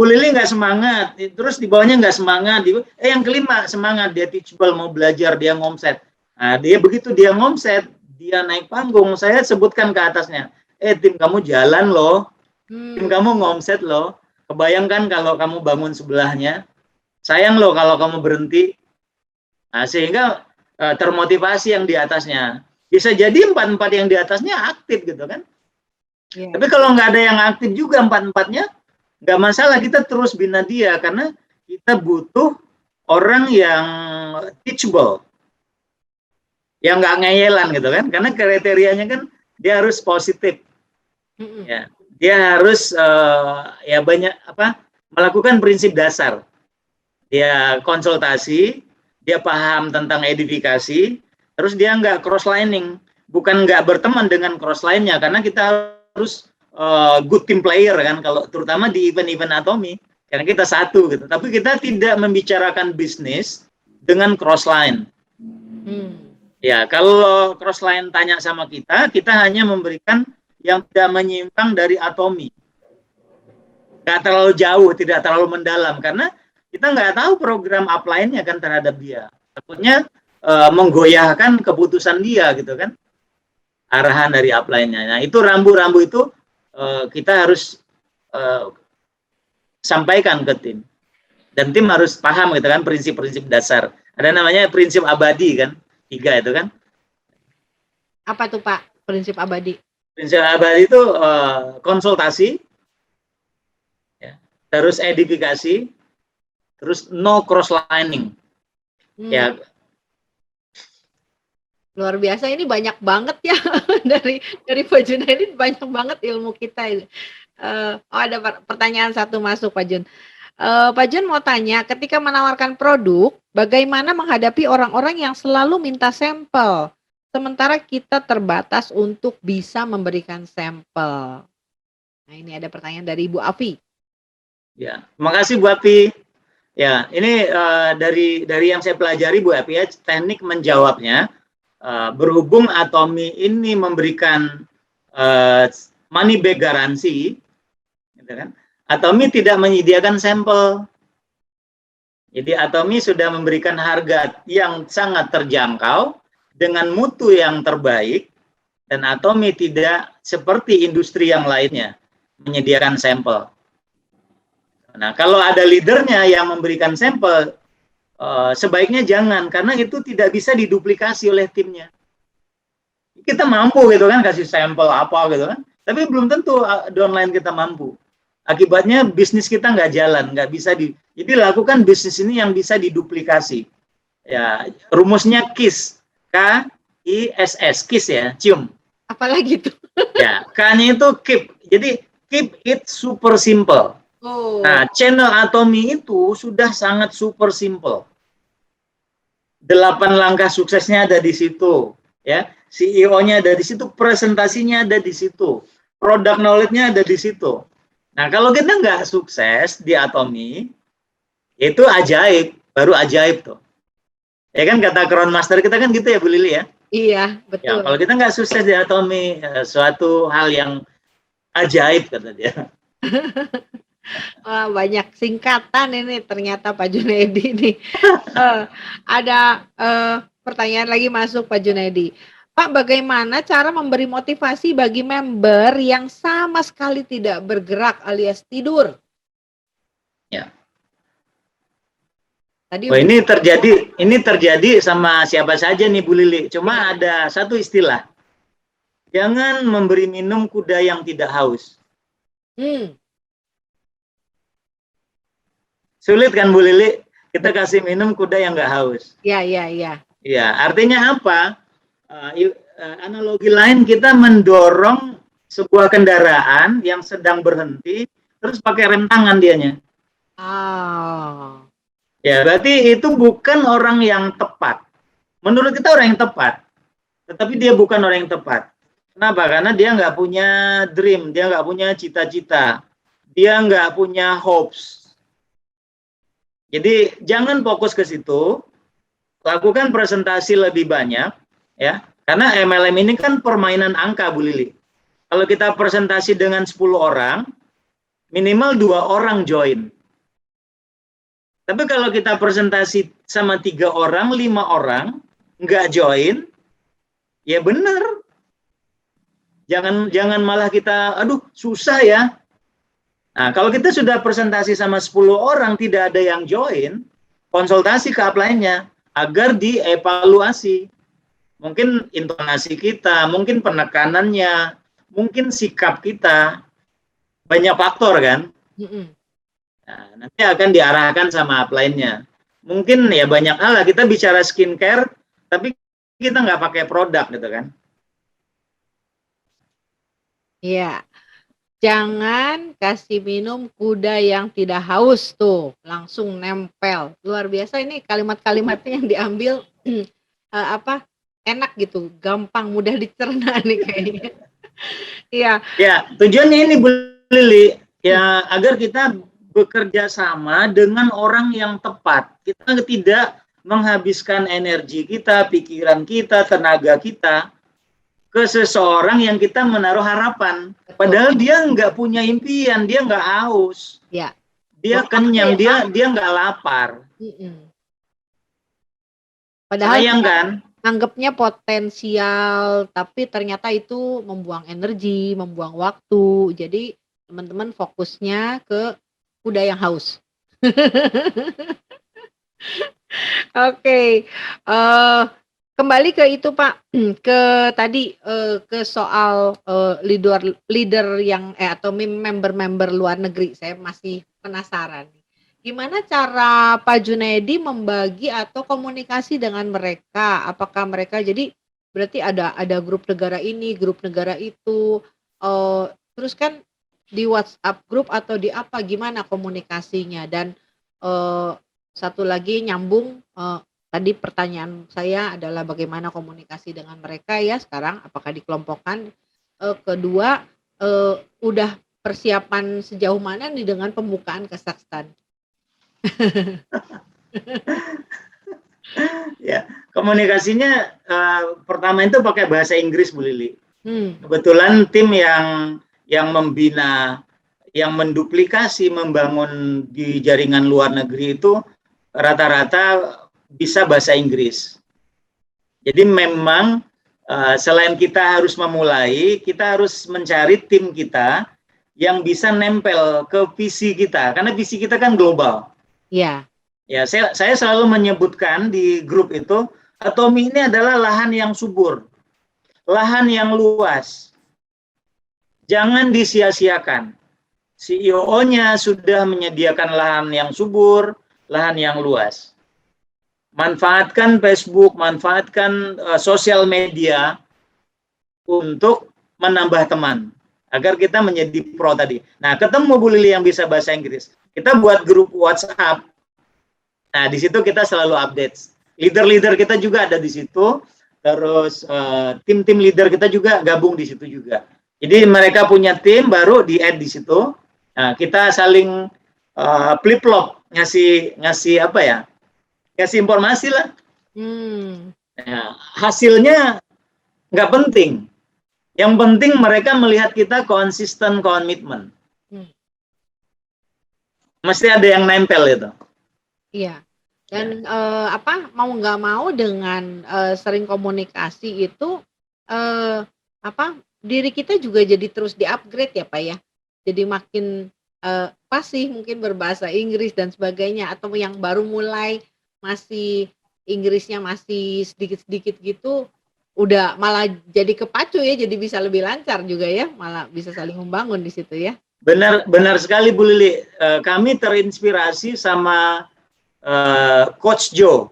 Lili nggak semangat, terus di bawahnya nggak semangat. Yang kelima semangat, dia teachable, mau belajar, dia ngomset. Nah, dia begitu dia ngomset, dia naik panggung, saya sebutkan ke atasnya, tim kamu jalan loh, tim kamu ngomset loh. Kebayangkan kalau kamu bangun sebelahnya, sayang loh kalau kamu berhenti. Nah, sehingga termotivasi yang di atasnya. Bisa jadi 4-4 yang di atasnya aktif, gitu kan. Yeah. Tapi kalau nggak ada yang aktif juga 4-4-nya, nggak masalah, kita terus bina dia, karena kita butuh orang yang teachable, yang nggak ngeyelan, gitu kan. Karena kriterianya kan dia harus positif, ya, dia harus ya banyak melakukan prinsip dasar, dia konsultasi, dia paham tentang edifikasi, terus dia nggak cross lining, bukan nggak berteman dengan cross line-nya, karena kita harus good team player kan, kalau terutama di event-event Atomy, karena kita satu, gitu. Tapi kita tidak membicarakan bisnis dengan cross line. Ya, kalau cross line tanya sama kita hanya memberikan yang tidak menyimpang dari Atomy. Nggak terlalu jauh, tidak terlalu mendalam, karena kita nggak tahu program upline-nya kan terhadap dia. Takutnya menggoyahkan keputusan dia, gitu kan, arahan dari upline-nya. Nah, itu rambu-rambu itu kita harus sampaikan ke tim, dan tim harus paham, gitu kan, prinsip-prinsip dasar. Ada namanya prinsip abadi kan, 3 itu kan. Apa tuh Pak prinsip abadi? Prinsip abadi itu konsultasi, ya, terus edifikasi, terus no cross lining. Ya, luar biasa, ini banyak banget ya dari Pak Jun, ini banyak banget ilmu kita ini. Ada pertanyaan satu masuk, Pak Jun. Pak Jun mau tanya, ketika menawarkan produk, bagaimana menghadapi orang-orang yang selalu minta sampel, sementara kita terbatas untuk bisa memberikan sampel? Nah, ini ada pertanyaan dari Ibu Afi. Ya, terima kasih Bu Afi. Ya, ini dari yang saya pelajari Bu Afi, ya, teknik menjawabnya. Berhubung Atomy ini memberikan money back garansi, gitu kan, Atomy tidak menyediakan sampel. Jadi Atomy sudah memberikan harga yang sangat terjangkau dengan mutu yang terbaik, dan Atomy tidak seperti industri yang lainnya menyediakan sampel. Nah, kalau ada leadernya yang memberikan sampel, sebaiknya jangan, karena itu tidak bisa diduplikasi oleh timnya. Kita mampu, gitu kan, kasih sampel apa, gitu kan, tapi belum tentu downline kita mampu. Akibatnya bisnis kita nggak jalan, nggak bisa jadi lakukan bisnis ini yang bisa diduplikasi. Ya, rumusnya KISS, KISS, KISS ya, cium. Apalagi itu? Ya, K-nya itu keep. Jadi keep it super simple. Nah, channel Atomy itu sudah sangat super simple. 8 langkah suksesnya ada di situ, ya. CEO-nya ada di situ, presentasinya ada di situ, product knowledge-nya ada di situ. Nah, kalau kita nggak sukses di Atomy, itu ajaib, baru ajaib tuh. Ya kan kata Crown Master kita kan gitu ya Bu Lili ya? Iya, Ya, betul. kalau kita nggak sukses di Atomy, suatu hal yang ajaib kata dia. Wah, banyak singkatan ini ternyata Pak Junaidi nih. Ada pertanyaan lagi masuk Pak Junaidi. Pak, bagaimana cara memberi motivasi bagi member yang sama sekali tidak bergerak alias tidur? Ya. Tadi Wah, udah ini terjadi sama siapa saja nih Bu Lili. Cuma ada satu istilah. Jangan memberi minum kuda yang tidak haus. Sulit kan Bu Lili? Kita kasih minum kuda yang nggak haus. Iya. Ya, artinya apa? Analogi lain, kita mendorong sebuah kendaraan yang sedang berhenti, terus pakai rem tangan dianya. Oh. Ya, berarti itu bukan orang yang tepat. Menurut kita orang yang tepat, tetapi dia bukan orang yang tepat. Kenapa? Karena dia nggak punya dream, dia nggak punya cita-cita, dia nggak punya hopes. Jadi jangan fokus ke situ, lakukan presentasi lebih banyak, ya. Karena MLM ini kan permainan angka, Bu Lili. Kalau kita presentasi dengan 10 orang, minimal 2 orang join. Tapi kalau kita presentasi sama 3 orang, 5 orang, nggak join, ya benar. Jangan malah kita, aduh susah ya. Nah, kalau kita sudah presentasi sama 10 orang, tidak ada yang join, konsultasi ke upline-nya agar dievaluasi. Mungkin intonasi kita, mungkin penekanannya, mungkin sikap kita. Banyak faktor kan? Nah, nanti akan diarahkan sama upline-nya. Mungkin ya banyak hal lah, kita bicara skincare, tapi kita nggak pakai produk gitu kan. Iya. Jangan kasih minum kuda yang tidak haus tuh, langsung nempel. Luar biasa ini kalimat-kalimatnya yang diambil enak gitu, gampang, mudah dicerna nih kayaknya. Iya. Ya, tujuannya ini Bu Lili, ya agar kita bekerja sama dengan orang yang tepat. Kita tidak menghabiskan energi kita, pikiran kita, tenaga kita ke seseorang yang kita menaruh harapan. Padahal dia nggak punya impian, dia nggak haus. Ya. Dia kenyang, dia nggak lapar. Padahal sayang kan? Anggapnya potensial, tapi ternyata itu membuang energi, membuang waktu. Jadi teman-teman fokusnya ke kuda yang haus. Oke. Kembali ke itu Pak, ke tadi ke soal leader yang atau member-member luar negeri. Saya masih penasaran. Gimana cara Pak Junaidi membagi atau komunikasi dengan mereka? Apakah mereka jadi berarti ada grup negara ini, grup negara itu, terus kan di WhatsApp grup atau di apa? Gimana komunikasinya? Dan satu lagi nyambung. Tadi pertanyaan saya adalah bagaimana komunikasi dengan mereka ya sekarang, apakah dikelompokkan? Kedua, udah persiapan sejauh mana nih dengan pembukaan Kazakhstan? Ya, komunikasinya pertama itu pakai bahasa Inggris Bu Lili. Kebetulan tim yang membina, yang menduplikasi, membangun di jaringan luar negeri itu rata-rata bisa bahasa Inggris. Jadi memang selain kita harus memulai, kita harus mencari tim kita yang bisa nempel ke visi kita, karena visi kita kan global. Iya. Ya, saya selalu menyebutkan di grup itu, Atomy ini adalah lahan yang subur, lahan yang luas. Jangan disia-siakan. CEO-nya sudah menyediakan lahan yang subur, lahan yang luas. Manfaatkan Facebook, manfaatkan sosial media untuk menambah teman agar kita menjadi pro tadi. Nah, ketemu Bu Lili yang bisa bahasa Inggris, kita buat grup WhatsApp. Nah, di situ kita selalu update. Leader-leader kita juga ada di situ. Terus tim-tim leader kita juga gabung di situ juga. Jadi mereka punya tim baru di add di situ. Nah, kita saling flip-flop ngasih apa ya? Ngasih informasi lah. Nah, hasilnya nggak penting. Yang penting mereka melihat kita konsisten komitmen. Mesti ada yang nempel itu. Iya. Dan mau nggak mau dengan sering komunikasi itu diri kita juga jadi terus di-upgrade ya Pak ya. Jadi makin fasih mungkin berbahasa Inggris dan sebagainya, atau yang baru mulai masih Inggrisnya masih sedikit-sedikit gitu, udah malah jadi kepacu ya, jadi bisa lebih lancar juga ya, malah bisa saling membangun di situ ya. Benar sekali Bu Lili. Kami terinspirasi sama Coach Joe.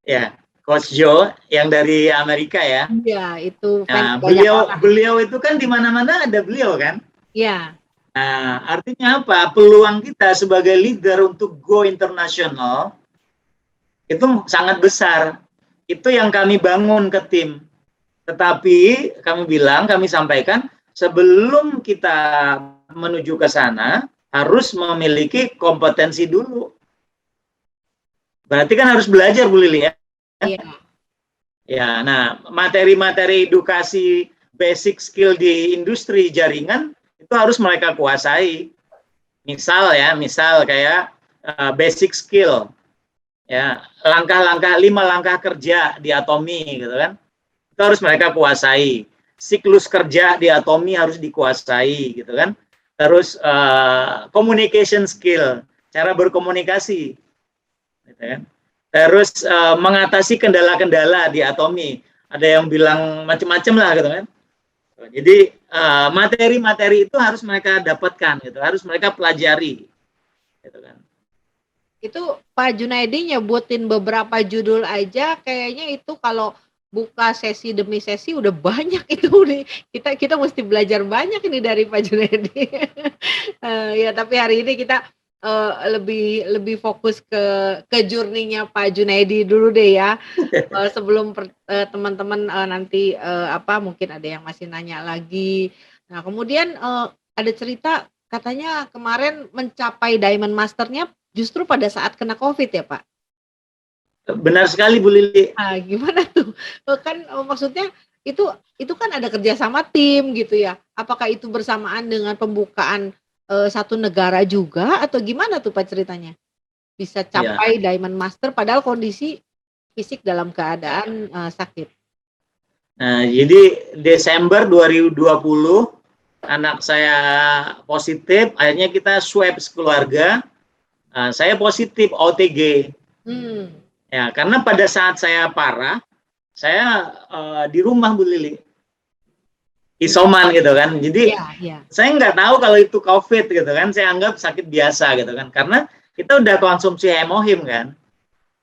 Ya, Coach Joe yang dari Amerika ya. Iya, itu Nah, fans beliau itu kan di mana-mana ada beliau kan? Iya. Nah, artinya apa? Peluang kita sebagai leader untuk go internasional itu sangat besar. Itu yang kami bangun ke tim. Tetapi kami sampaikan, sebelum kita menuju ke sana, harus memiliki kompetensi dulu. Berarti kan harus belajar, Bu Lili ya? Iya. Ya, nah materi-materi edukasi basic skill di industri jaringan itu harus mereka kuasai. Misal kayak basic skill. Ya, 5 langkah kerja di Atomi gitu kan. Itu harus mereka kuasai. Siklus kerja di Atomi harus dikuasai gitu kan. Terus communication skill, cara berkomunikasi gitu kan. Terus mengatasi kendala-kendala di Atomi. Ada yang bilang macam-macam lah gitu kan. Jadi materi-materi itu harus mereka dapatkan gitu, harus mereka pelajari gitu kan. Itu Pak Junaidi nyebutin beberapa judul aja, kayaknya itu kalau buka sesi demi sesi udah banyak itu nih. Kita mesti belajar banyak ini dari Pak Junaidi. Ya, tapi hari ini kita lebih fokus ke journey-nya Pak Junaidi dulu deh ya. Sebelum teman-teman nanti mungkin ada yang masih nanya lagi. Nah, kemudian ada cerita katanya kemarin mencapai Diamond Master-nya justru pada saat kena COVID ya Pak? Benar sekali Bu Lili. Gimana tuh? Kan maksudnya itu kan ada kerjasama tim gitu ya. Apakah itu bersamaan dengan pembukaan satu negara juga atau gimana tuh Pak ceritanya? Bisa capai Diamond Master padahal kondisi fisik dalam keadaan sakit. Nah, jadi Desember 2020 anak saya positif, akhirnya kita swab sekeluarga. Saya positif OTG. Ya, karena pada saat saya parah, saya di rumah Bu Lili, isoman gitu kan. Jadi saya nggak tahu kalau itu COVID gitu kan. Saya anggap sakit biasa gitu kan. Karena kita udah konsumsi hemohim kan.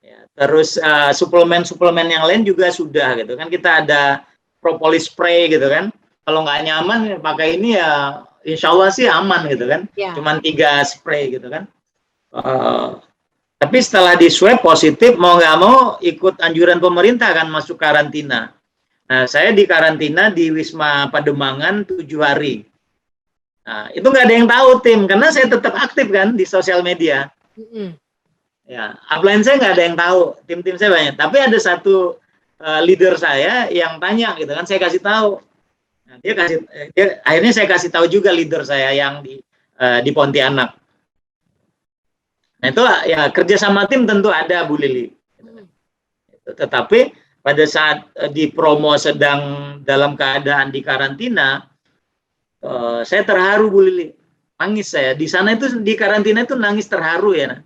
Ya, terus suplemen-suplemen yang lain juga sudah gitu kan. Kita ada propolis spray gitu kan. Kalau nggak nyaman pakai ini ya, insya Allah sih aman gitu kan. Cuman 3 spray gitu kan. Tapi setelah di swab positif, mau nggak mau ikut anjuran pemerintah kan masuk karantina. Nah, saya di karantina di Wisma Pademangan 7 hari. Nah, itu nggak ada yang tahu tim, karena saya tetap aktif kan di sosial media. Ya, upline saya nggak ada yang tahu, tim-tim saya banyak. Tapi ada satu leader saya yang tanya gitu kan, saya kasih tahu. Nah, akhirnya saya kasih tahu juga leader saya yang di Pontianak. Nah, itu ya kerja sama tim tentu ada Bu Lili. Tetapi pada saat di promo sedang dalam keadaan di karantina, saya terharu Bu Lili. Nangis saya. Di sana itu di karantina itu nangis terharu ya.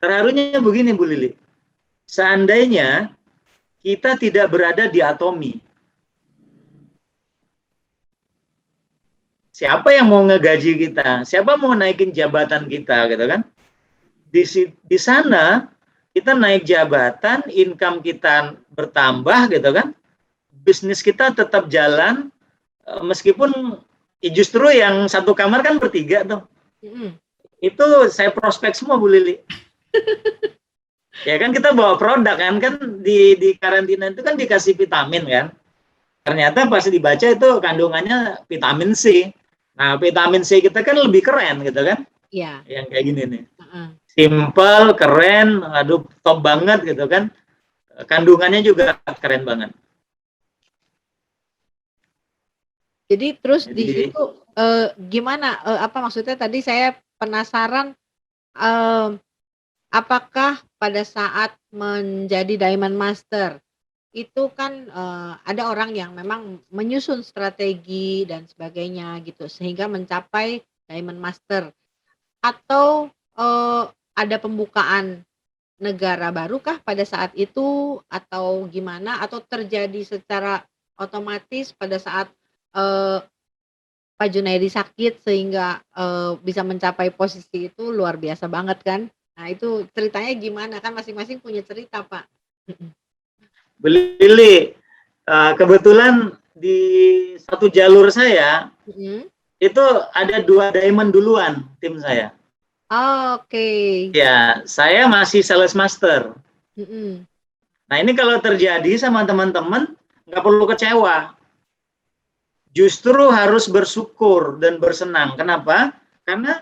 Terharunya begini Bu Lili. Seandainya kita tidak berada di Atomi, siapa yang mau ngegaji kita? Siapa mau naikin jabatan kita gitu kan? Di sana kita naik jabatan, income kita bertambah gitu kan, bisnis kita tetap jalan, meskipun justru yang satu kamar kan bertiga tuh, itu saya prospek semua Bu Lili. Ya kan kita bawa produk kan di karantina itu kan dikasih vitamin kan. Ternyata pas dibaca itu kandungannya vitamin C. Nah, vitamin C kita kan lebih keren gitu kan. Iya. Yang kayak gini nih. Heeh. Simple, keren, aduh top banget gitu kan. Kandungannya juga keren banget. Jadi terus di Jadi situ gimana? Apa maksudnya tadi saya penasaran, eee, apakah pada saat menjadi Diamond Master itu kan, ada orang yang memang menyusun strategi dan sebagainya gitu sehingga mencapai Diamond Master atau, ada pembukaan negara barukah pada saat itu atau gimana? Atau terjadi secara otomatis pada saat, eee, Pak Junaidi sakit sehingga, bisa mencapai posisi itu luar biasa banget kan? Nah itu ceritanya gimana? Kan masing-masing punya cerita, Pak. Mhm. Lili, kebetulan di satu jalur saya Mhm. itu ada 2 diamond duluan tim saya. Oke. Ya, saya masih sales master. Mhm. Nah, ini kalau terjadi sama teman-teman, nggak perlu kecewa. Justru harus bersyukur dan bersenang. Kenapa? Karena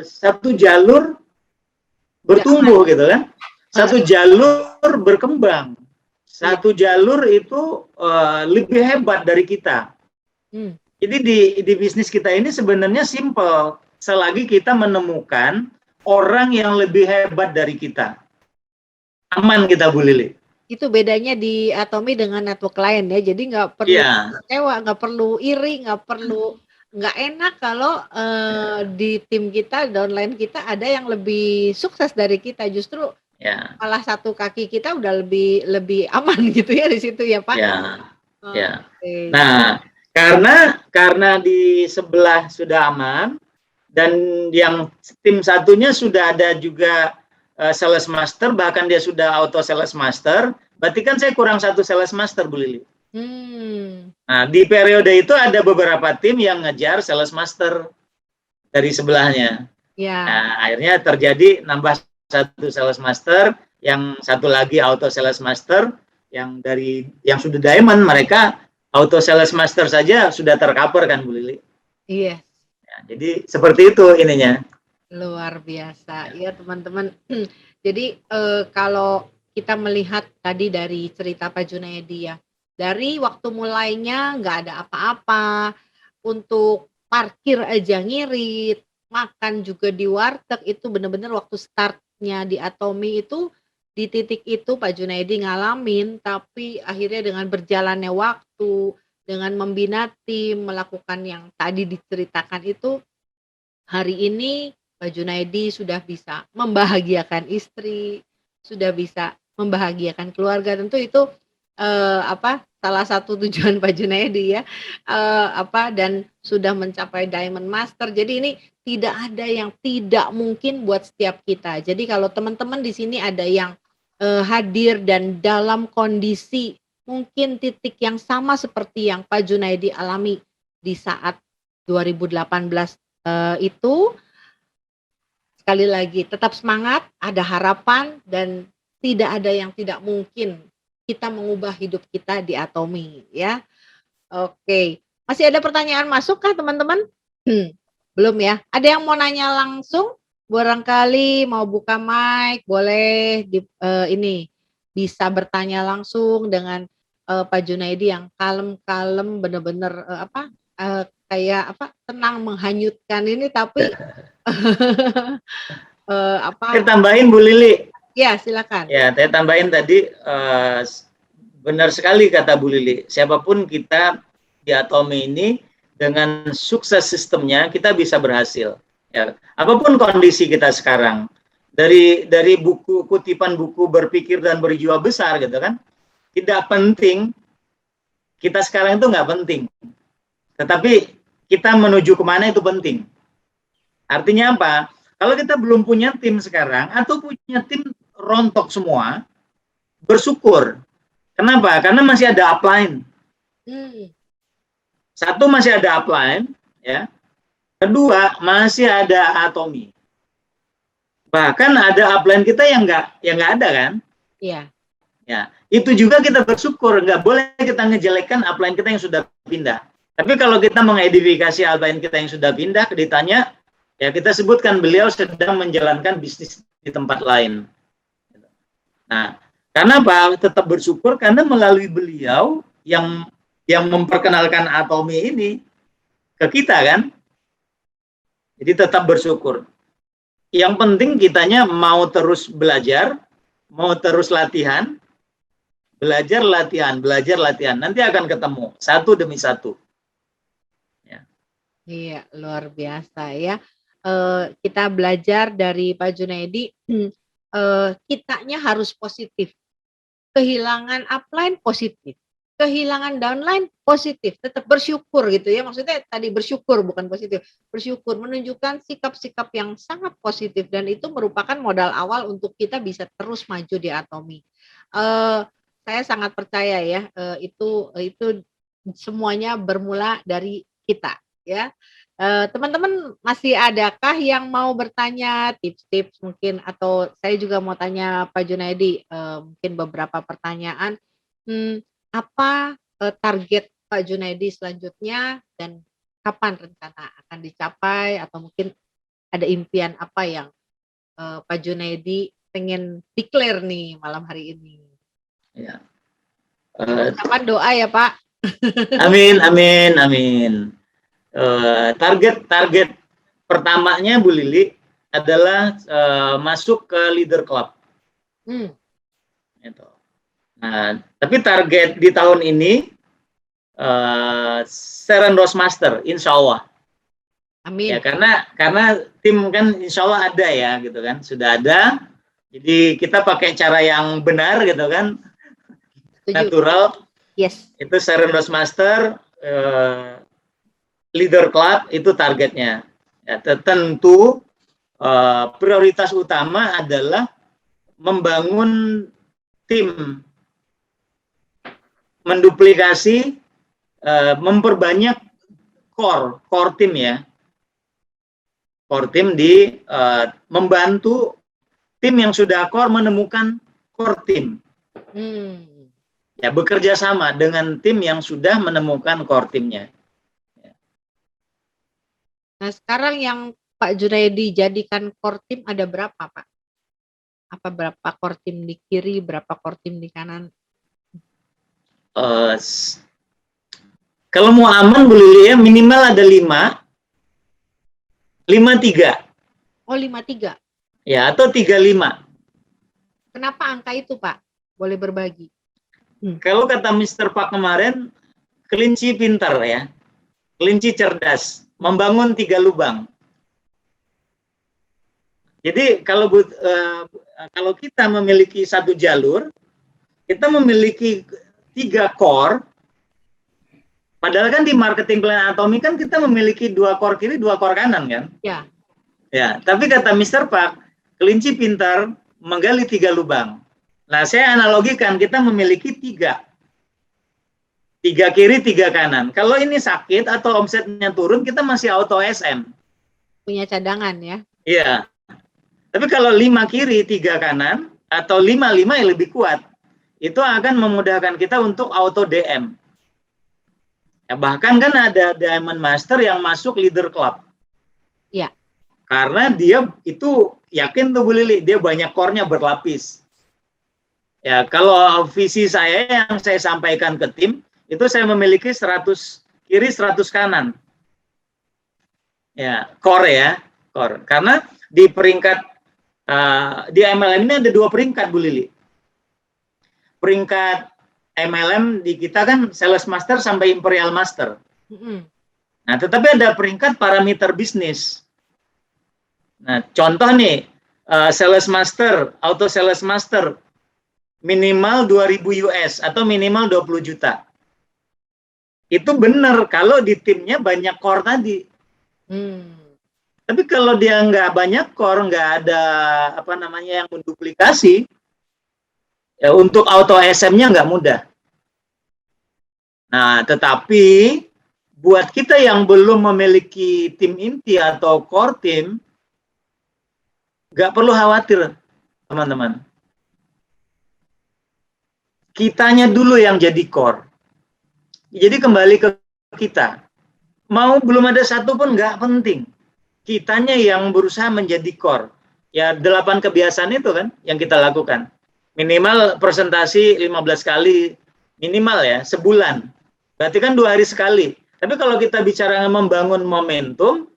satu jalur Tidak aman. bertumbuh gitu kan. Satu jalur berkembang. Iya. Satu jalur itu lebih hebat dari kita. Mmm. Jadi di bisnis kita ini sebenarnya simple, selagi kita menemukan orang yang lebih hebat dari kita. Aman kita, Bu Lili. Itu bedanya di Atomy dengan network lain ya, jadi nggak perlu Iya. kecewa, nggak perlu iri, nggak enak kalau, di tim kita, downline kita ada yang lebih sukses dari kita, justru Ya, malah satu kaki kita udah lebih lebih aman gitu ya di situ ya, Pak? ya, ya. Oke. Nah, karena di sebelah sudah aman dan yang tim satunya sudah ada juga sales master, bahkan dia sudah auto sales master, berarti kan saya kurang satu sales master, Bu Lili. Nah, di periode itu ada beberapa tim yang ngejar sales master dari sebelahnya. Ya. Nah, akhirnya terjadi nambah satu sales master, yang satu lagi auto sales master, yang sudah diamond mereka auto sales master saja sudah tercover kan, Bu Lili. Iya. Ya, jadi seperti itu ininya. Luar biasa, ya teman-teman. Jadi kalau kita melihat tadi dari cerita Pak Junaidi ya, dari waktu mulainya nggak ada apa-apa, untuk parkir aja ngirit, makan juga di warteg itu benar-benar waktu startnya di Atomy itu, di titik itu Pak Junaidi ngalamin, tapi akhirnya dengan berjalannya waktu, dengan membina tim, melakukan yang tadi diceritakan itu, hari ini Pak Junaidi sudah bisa membahagiakan istri, sudah bisa membahagiakan keluarga, tentu itu, salah satu tujuan Pak Junaidi ya, dan sudah mencapai Diamond Master. Jadi ini tidak ada yang tidak mungkin buat setiap kita. Jadi kalau teman-teman di sini ada yang, hadir dan dalam kondisi mungkin titik yang sama seperti yang Pak Junaidi alami di saat 2018, itu sekali lagi tetap semangat, ada harapan dan tidak ada yang tidak mungkin kita mengubah hidup kita di Atomy ya. Oke, masih ada pertanyaan masuk kah teman-teman? Belum ya? Ada yang mau nanya langsung? Barangkali mau buka mic, boleh ini bisa bertanya langsung dengan Pak Junaidi yang kalem-kalem, bener-bener kayak tenang menghanyutkan ini tapi Saya tambahin, Bu Lili. Ya, silakan. Ya, saya tambahin tadi benar sekali kata Bu Lili. Siapapun kita di Atomy ini dengan sukses sistemnya kita bisa berhasil. Ya, apapun kondisi kita sekarang, dari buku kutipan buku Berpikir dan Berjiwa Besar gitu kan, tidak penting kita sekarang itu nggak penting, tetapi kita menuju kemana itu penting. Artinya apa? Kalau kita belum punya tim sekarang atau punya tim rontok semua, bersyukur. Kenapa? Karena masih ada upline. Satu, masih ada upline, ya. Kedua, masih ada Atomy. Bahkan ada upline kita yang nggak ada kan? Iya. Ya, itu juga kita bersyukur. Nggak boleh kita ngejelekkan upline kita yang sudah pindah. Tapi kalau kita mengedifikasi upline kita yang sudah pindah, ditanya, ya kita sebutkan beliau sedang menjalankan bisnis di tempat lain. Nah, karena apa? Tetap bersyukur karena melalui beliau yang memperkenalkan Atomi ini ke kita kan. Jadi tetap bersyukur. Yang penting kitanya mau terus belajar, mau terus latihan, belajar latihan. Nanti akan ketemu satu demi satu. Ya. Iya, luar biasa ya. Kita belajar dari Pak Junaidi, kitanya harus positif. Kehilangan upline positif, kehilangan downline positif, tetap bersyukur gitu ya. Maksudnya tadi bersyukur bukan positif, bersyukur menunjukkan sikap-sikap yang sangat positif dan itu merupakan modal awal untuk kita bisa terus maju di Atomi. Saya sangat percaya ya, itu semuanya bermula dari kita ya. Teman-teman masih adakah yang mau bertanya tips-tips mungkin, atau saya juga mau tanya Pak Junaidi mungkin beberapa pertanyaan. Apa target Pak Junaidi selanjutnya dan kapan rencana akan dicapai, atau mungkin ada impian apa yang Pak Junaidi pengen declare nih malam hari ini? Ya. Kapan doa ya Pak? Amin, amin, amin. Target pertamanya Bu Lili adalah masuk ke leader club. Gitu. Nah, tapi target di tahun ini Seren Roastmaster, insya Allah. Amin. Ya, karena tim kan insya Allah ada ya, gitu kan, sudah ada. Jadi kita pakai cara yang benar, gitu kan, natural. Yes. Itu Seren Roastmaster. Leader club itu targetnya. Ya, tentu prioritas utama adalah membangun tim, menduplikasi, memperbanyak core tim ya, core tim di membantu tim yang sudah core menemukan core tim. Ya, bekerja sama dengan tim yang sudah menemukan core timnya. Nah, sekarang yang Pak Junaidi jadikan core team ada berapa, Pak? Apa berapa core team di kiri, berapa core team di kanan? Kalau mau aman, Bu Lili, ya, minimal ada 5. 53. Oh, 53. Ya, atau 35. Kenapa angka itu, Pak? Boleh berbagi. Kalau kata Mr. Pak kemarin, kelinci pintar ya. Kelinci cerdas. Membangun 3 lubang. Jadi kalau kita memiliki satu jalur, kita memiliki 3 core. Padahal kan di marketing plan Atomi kan kita memiliki 2 core kiri, 2 core kanan kan? Ya. Ya, tapi kata Mr. Pak, kelinci pintar menggali 3 lubang. Nah, saya analogikan kita memiliki 3. 3 kiri, 3 kanan. Kalau ini sakit atau omsetnya turun, kita masih auto SM. Punya cadangan ya? Iya. Tapi kalau 5 kiri, 3 kanan, atau 5-5 yang lebih kuat, itu akan memudahkan kita untuk auto DM. Ya, bahkan kan ada Diamond Master yang masuk leader club. Iya. Karena dia itu yakin tuh Bu Lili, dia banyak core-nya berlapis. Ya, kalau visi saya yang saya sampaikan ke tim, itu saya memiliki 100 kiri, 100 kanan. Ya, core ya, core. Karena di peringkat di MLM ini ada 2 peringkat Bu Lili. Peringkat MLM di kita kan Sales Master sampai Imperial Master. Nah, tetapi ada peringkat parameter bisnis. Nah, contoh nih, Sales Master, Auto Sales Master, minimal 2.000 US atau minimal 20 juta. Itu benar kalau di timnya banyak core tadi. Tapi kalau dia nggak banyak core, nggak ada yang menduplikasi, ya untuk auto SM-nya nggak mudah. Nah, tetapi buat kita yang belum memiliki tim inti atau core team, Nggak perlu khawatir, teman-teman. Kitanya dulu yang jadi core. Jadi kembali ke kita. Mau belum ada satu pun nggak penting. Kitanya yang berusaha menjadi core. Ya 8 kebiasaan itu kan yang kita lakukan. Minimal presentasi 15 kali, minimal ya, sebulan. Berarti kan 2 hari sekali. Tapi kalau kita bicara membangun momentum,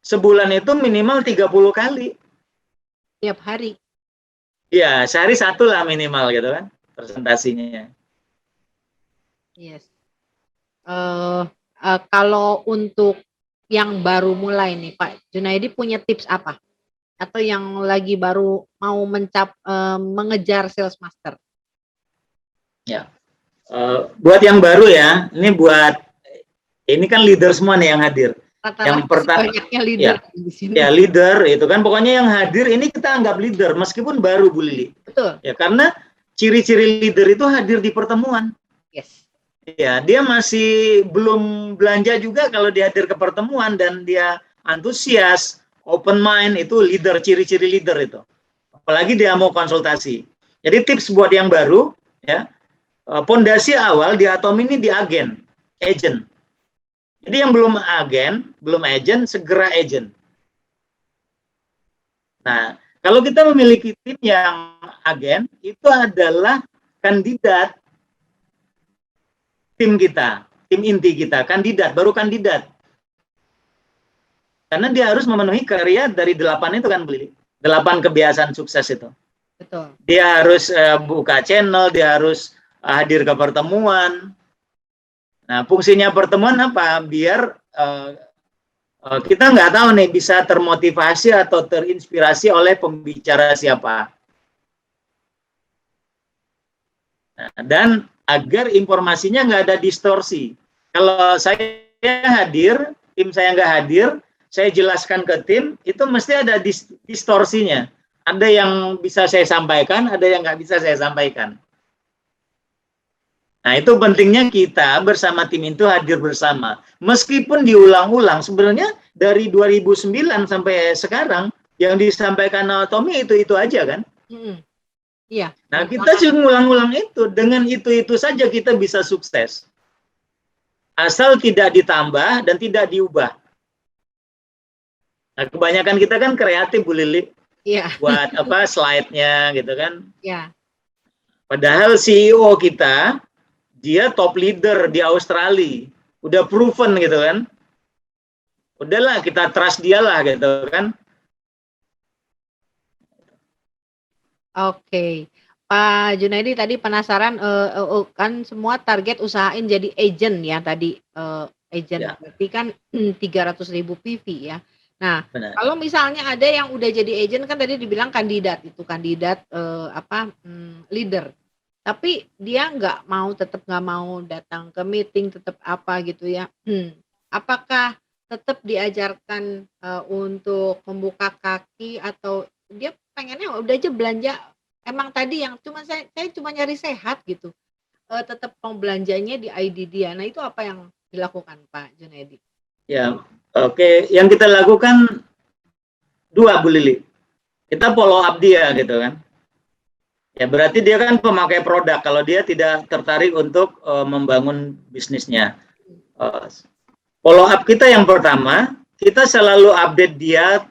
sebulan itu minimal 30 kali. Tiap hari. Ya, sehari satu lah minimal gitu kan, presentasinya. Yes. Kalau untuk yang baru mulai nih Pak Junaidi punya tips apa? Atau yang lagi baru mau mengejar sales master? Ya, buat yang baru ya, ini kan leader semua nih yang hadir. Yang pertama, banyaknya leader di sini. Ya leader itu kan pokoknya yang hadir ini kita anggap leader meskipun baru Bu Lili. Betul. Ya karena ciri-ciri leader itu hadir di pertemuan. Yes. Ya, dia masih belum belanja juga kalau dia hadir ke pertemuan dan dia antusias, open mind, itu leader, ciri-ciri leader itu. Apalagi dia mau konsultasi. Jadi tips buat yang baru, ya, pondasi awal di Atom ini di agen, agent. Jadi yang belum agen, belum agent, segera agent. Nah, kalau kita memiliki tim yang agen, itu adalah kandidat tim kita, tim inti kita, kandidat, baru kandidat. Karena dia harus memenuhi kriteria dari 8 itu kan, beli 8 kebiasaan sukses itu. Betul. Dia harus buka channel, dia harus hadir ke pertemuan. Nah, fungsinya pertemuan apa? Biar kita nggak tahu nih bisa termotivasi atau terinspirasi oleh pembicara siapa. Nah, dan agar informasinya nggak ada distorsi. Kalau saya hadir, tim saya nggak hadir, saya jelaskan ke tim, itu mesti ada distorsinya. Ada yang bisa saya sampaikan, ada yang nggak bisa saya sampaikan. Nah, itu pentingnya kita bersama tim itu hadir bersama. Meskipun diulang-ulang, sebenarnya dari 2009 sampai sekarang, yang disampaikan Tommy itu aja kan? Iya. Nah, kita juga ngulang-ulang itu. Dengan itu saja kita bisa sukses. Asal tidak ditambah dan tidak diubah. Nah, kebanyakan kita kan kreatif, Bu Lili. Iya. Buat apa slide-nya gitu kan. Iya. Padahal CEO kita, dia top leader di Australia. Udah proven gitu kan. Udahlah, kita trust dia lah gitu kan. Oke, Pak Junaidi tadi penasaran kan semua target usahain jadi agent ya tadi agent Ya. berarti kan 300.000 PV ya. Nah, Benar. kalau misalnya ada yang udah jadi agent kan tadi dibilang kandidat itu kandidat leader, tapi dia tetap nggak mau datang ke meeting tetap apa gitu ya. Apakah tetap diajarkan untuk membuka kaki atau dia pengennya udah aja belanja emang tadi yang saya cuma nyari sehat gitu tetap mau belanjanya di ID dia. Nah itu apa yang dilakukan Pak Junaidi? Ya, oke. Yang kita lakukan 2, Bu Lili. Kita follow up dia gitu kan. Ya berarti dia kan pemakai produk kalau dia tidak tertarik untuk membangun bisnisnya. Follow up kita yang pertama, kita selalu update dia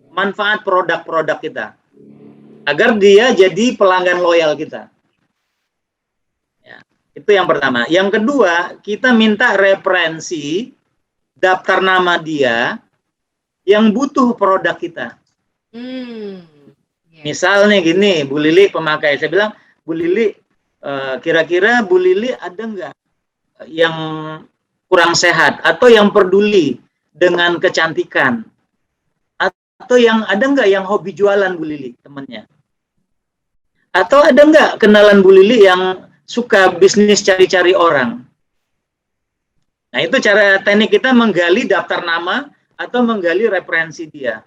manfaat produk-produk kita. Agar dia jadi pelanggan loyal kita. Ya, itu yang pertama. Yang kedua, kita minta referensi daftar nama dia yang butuh produk kita. Misalnya gini, Bu Lili pemakai. Saya bilang, Bu Lili, kira-kira Bu Lili ada nggak yang kurang sehat atau yang peduli dengan kecantikan? Atau yang ada nggak yang hobi jualan Bu Lili, temannya? Atau ada nggak kenalan Bu Lili yang suka bisnis cari-cari orang? Nah, itu cara teknik kita menggali daftar nama atau menggali referensi dia.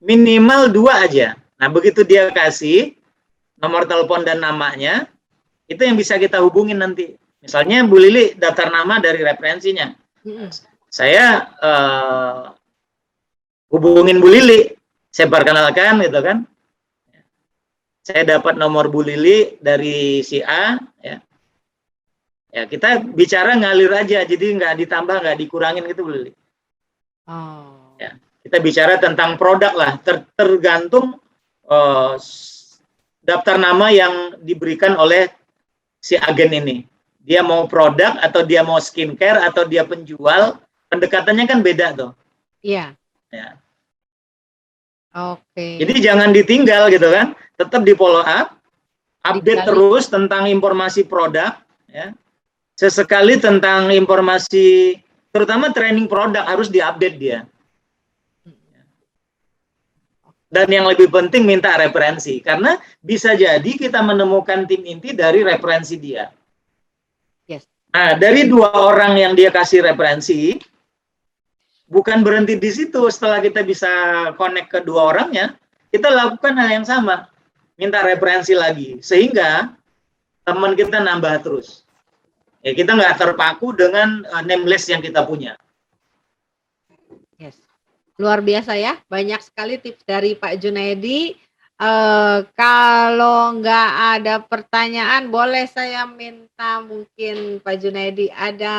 Minimal 2 aja. Nah, begitu dia kasih nomor telepon dan namanya, itu yang bisa kita hubungin nanti. Misalnya Bu Lili daftar nama dari referensinya. Saya hubungin Bu Lili. Saya perkenalkan gitu kan. Saya dapat nomor Bu Lili dari si A, ya. Ya, kita bicara ngalir aja, jadi nggak ditambah, nggak dikurangin gitu Bu Lili. Oh. Ya, kita bicara tentang produk lah, tergantung daftar nama yang diberikan oleh si agen ini. Dia mau produk atau dia mau skincare atau dia penjual, pendekatannya kan beda tuh. Iya. Ya. Oke. Jadi jangan ditinggal gitu kan, tetap di follow up, update terus tentang informasi produk, ya. Sesekali tentang informasi, terutama training produk harus diupdate dia. Dan yang lebih penting minta referensi, karena bisa jadi kita menemukan tim inti dari referensi dia. Yes. Nah, dari 2 orang yang dia kasih referensi, bukan berhenti di situ. Setelah kita bisa connect ke 2 orangnya, kita lakukan hal yang sama, minta referensi lagi, sehingga teman kita nambah terus. Ya, kita nggak terpaku dengan name list yang kita punya. Yes. Luar biasa ya, banyak sekali tips dari Pak Junaidi. Kalau nggak ada pertanyaan, boleh saya minta mungkin Pak Junaidi ada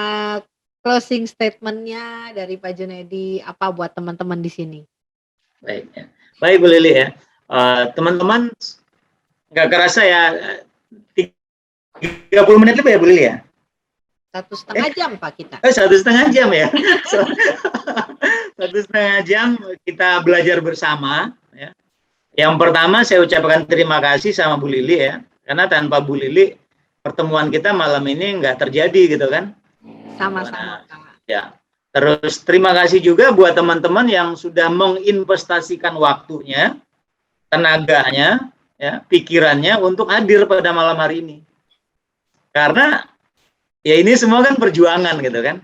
closing statement-nya dari Pak Junaidi apa buat teman-teman di sini? Baik, ya. Baik Bu Lili ya. Teman-teman nggak kerasa ya 30 menit lebih ya Bu Lili ya? 1,5 jam Pak kita. 1,5 jam ya. 1,5 jam kita belajar bersama. Ya. Yang pertama saya ucapkan terima kasih sama Bu Lili ya, karena tanpa Bu Lili pertemuan kita malam ini nggak terjadi gitu kan. Sama-sama. Ya. Terus terima kasih juga buat teman-teman yang sudah menginvestasikan waktunya, tenaganya, ya, pikirannya untuk hadir pada malam hari ini. Karena ya ini semua kan perjuangan gitu kan.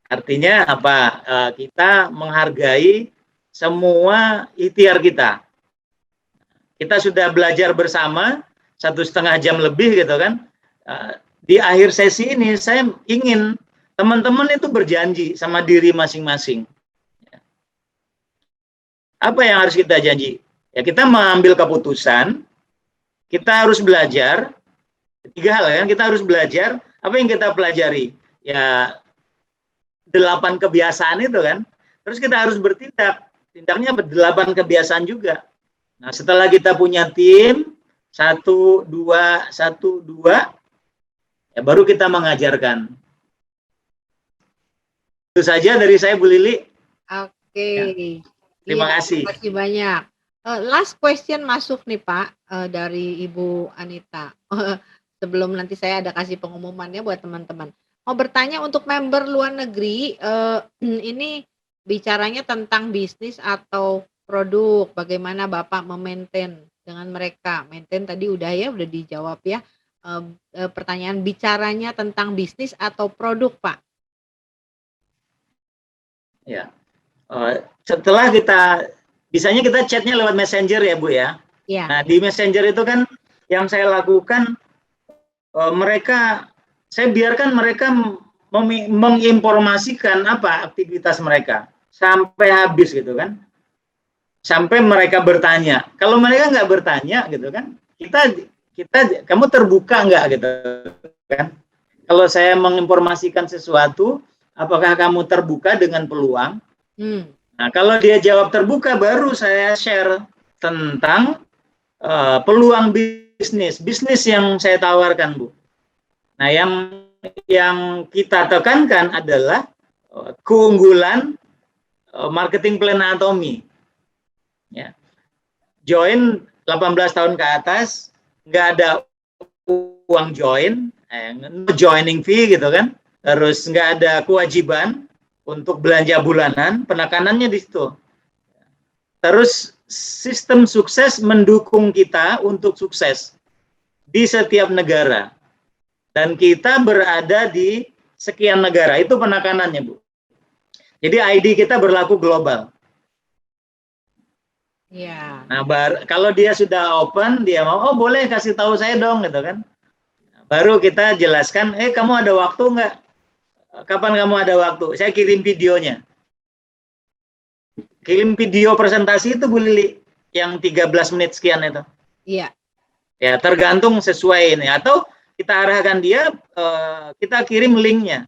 Artinya apa? Kita menghargai semua ikhtiar kita. Kita sudah belajar bersama 1,5 jam lebih gitu kan. Di akhir sesi ini saya ingin teman-teman itu berjanji sama diri masing-masing. Apa yang harus kita janji? Ya kita mengambil keputusan, kita harus belajar. 3 hal kan, kita harus belajar. Apa yang kita pelajari? Ya 8 kebiasaan itu kan. Terus kita harus bertindak. Tindaknya 8 kebiasaan juga. Nah setelah kita punya tim 1, 2, 1, 2, ya baru kita mengajarkan. Itu saja dari saya Bu Lili. Oke. Ya. Terima kasih. Terima kasih banyak. Last question masuk nih Pak dari Ibu Anita. Sebelum nanti saya ada kasih pengumumannya buat teman-teman. Mau bertanya untuk member luar negeri, ini bicaranya tentang bisnis atau produk. Bagaimana Bapak memaintain dengan mereka? Maintain tadi udah dijawab ya. Pertanyaan bicaranya tentang bisnis atau produk Pak? Ya, setelah bisanya kita chatnya lewat messenger ya Bu ya. Ya. Nah di messenger itu kan yang saya lakukan, saya biarkan mereka menginformasikan apa aktivitas mereka sampai habis gitu kan, sampai mereka bertanya. Kalau mereka nggak bertanya gitu kan, kamu terbuka nggak gitu kan? Kalau saya menginformasikan sesuatu, apakah kamu terbuka dengan peluang? Nah, kalau dia jawab terbuka, baru saya share tentang peluang bisnis yang saya tawarkan, Bu. Nah, yang kita tekankan adalah keunggulan marketing plan anatomy. Ya. Join 18 tahun ke atas, nggak ada uang join, joining fee gitu kan. Terus nggak ada kewajiban untuk belanja bulanan, penekanannya di situ. Terus sistem sukses mendukung kita untuk sukses di setiap negara. Dan kita berada di sekian negara, itu penekanannya Bu. Jadi ID kita berlaku global. Ya. Nah, kalau dia sudah open, dia mau, oh boleh kasih tahu saya dong gitu kan. Baru kita jelaskan, kamu ada waktu nggak? Kapan kamu ada waktu? Saya kirim videonya. Kirim video presentasi itu Bu Lili. yang 13 menit sekian itu. Iya. Ya, tergantung sesuai ini. Atau kita arahkan dia, kita kirim linknya.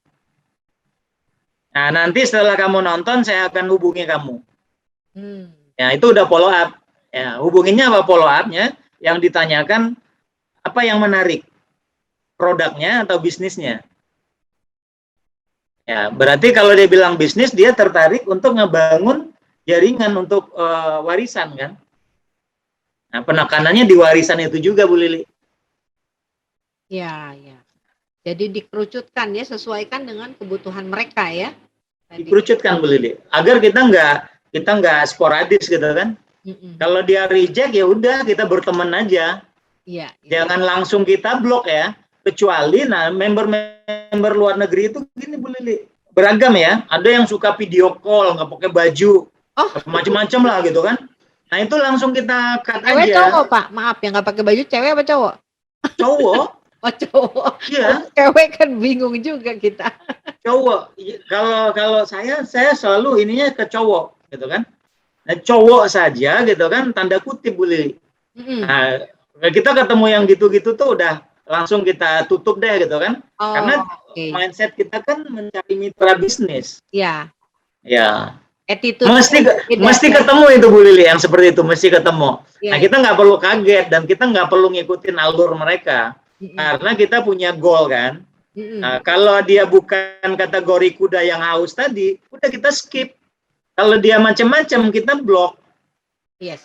Nah, nanti setelah kamu nonton, saya akan hubungi kamu. Ya, itu udah follow up. Ya, hubunginya apa follow up-nya? Yang ditanyakan apa yang menarik, produknya atau bisnisnya. Ya, berarti kalau dia bilang bisnis, dia tertarik untuk ngebangun jaringan untuk warisan kan. Nah, penekanannya di warisan itu juga, Bu Lili. Ya, ya. Jadi dikerucutkan ya, sesuaikan dengan kebutuhan mereka ya. Dikerucutkan, Bu Lili, agar kita nggak sporadis gitu kan. Kalau dia reject ya udah, kita berteman aja. Iya. Jangan langsung kita blok ya. Kecuali member luar negeri itu gini, Bu Lili, beragam ya. Ada yang suka video call nggak pakai baju, macam-macam lah gitu kan. Nah itu langsung kita cut aja. Cewek cowok, Pak? Maaf, yang nggak pakai baju cewek apa cowok? Cowok. Oh, cowok. Iya. Cewek kan bingung juga kita. Cowok. Kalau saya selalu ininya ke cowok gitu kan. Nah, cowok saja gitu kan, tanda kutip, Bu Lili. Nah, kita ketemu yang gitu-gitu tuh udah langsung kita tutup deh gitu kan. Karena mindset kita kan mencari mitra bisnis. Iya. Ya. Attitude mesti ketemu itu, Bu Lili, yang seperti itu mesti ketemu. Ya, nah, kita nggak perlu kaget dan kita nggak perlu ngikutin alur mereka. Karena kita punya goal kan. Nah, kalau dia bukan kategori kuda yang haus tadi, udah kita skip. Kalau dia macam-macam, kita blok. Yes.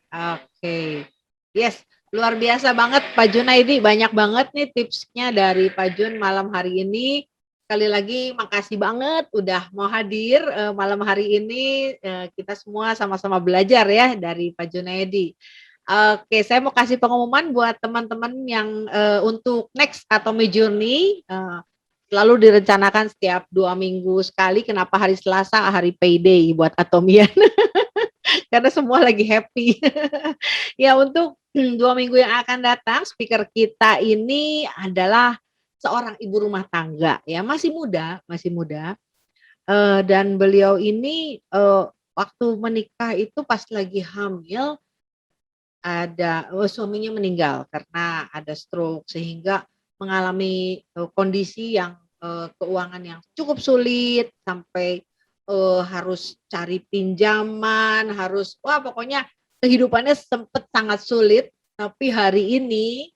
Oke. Yes. Luar biasa banget Pak Junaidi, banyak banget nih tipsnya dari Pak Jun malam hari ini. Sekali lagi makasih banget udah mau hadir malam hari ini. Kita semua sama-sama belajar ya dari Pak Junaidi. Oke, saya mau kasih pengumuman buat teman-teman yang untuk next Atomy Journey selalu direncanakan setiap 2 minggu sekali. Kenapa hari Selasa, hari payday buat Atomian? Karena semua lagi happy. Ya, untuk 2 minggu yang akan datang, speaker kita ini adalah seorang ibu rumah tangga, ya masih muda, dan beliau ini waktu menikah itu pas lagi hamil ada suaminya meninggal karena ada stroke sehingga mengalami kondisi yang keuangan yang cukup sulit sampai harus cari pinjaman, pokoknya kehidupannya sempat sangat sulit. Tapi hari ini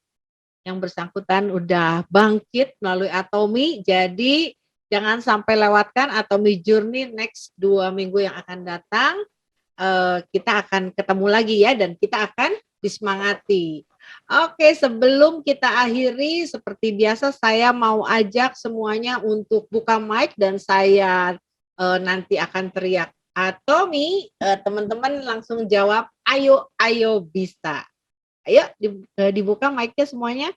yang bersangkutan udah bangkit melalui Atomy, jadi jangan sampai lewatkan Atomy Journey next 2 minggu yang akan datang. Kita akan ketemu lagi ya, dan kita akan disemangati. Oke, sebelum kita akhiri seperti biasa saya mau ajak semuanya untuk buka mic dan saya nanti akan teriak Atomy, teman-teman langsung jawab ayo bisa. Ayo dibuka mic-nya semuanya.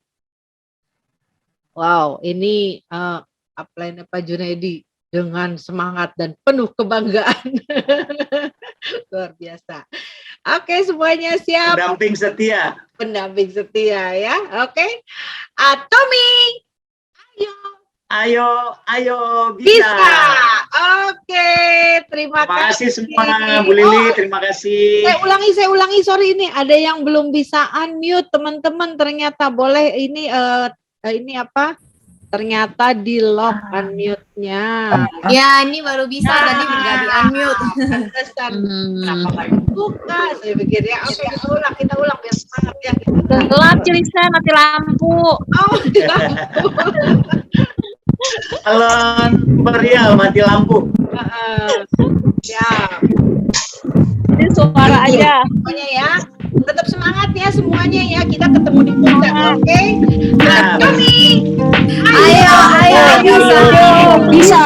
Wow, ini upline Pak Junaidi dengan semangat dan penuh kebanggaan. Luar biasa. Oke, semuanya siap. Pendamping setia ya. Oke. Atomy, ayo bisa. Oke, terima kasih semua, Bu Lili, terima kasih. Saya ulangi, sorry, ini ada yang belum bisa unmute teman-teman, ternyata boleh ini apa? Ternyata di lock unmute-nya. Ya, ini baru bisa tadi nggak di unmute. Kenapa nggak dibuka? Saya pikir ya, oke, kita ulang biar semangat ya. Gelap, Cilisa, mati lampu. Oh, mati lampu. Halo, Berial, mati lampu. Ya. Ini suara aja. Semuanya ya, tetap semangat ya semuanya ya. Kita ketemu di puncak, oke? Atomy, Ayo bisa.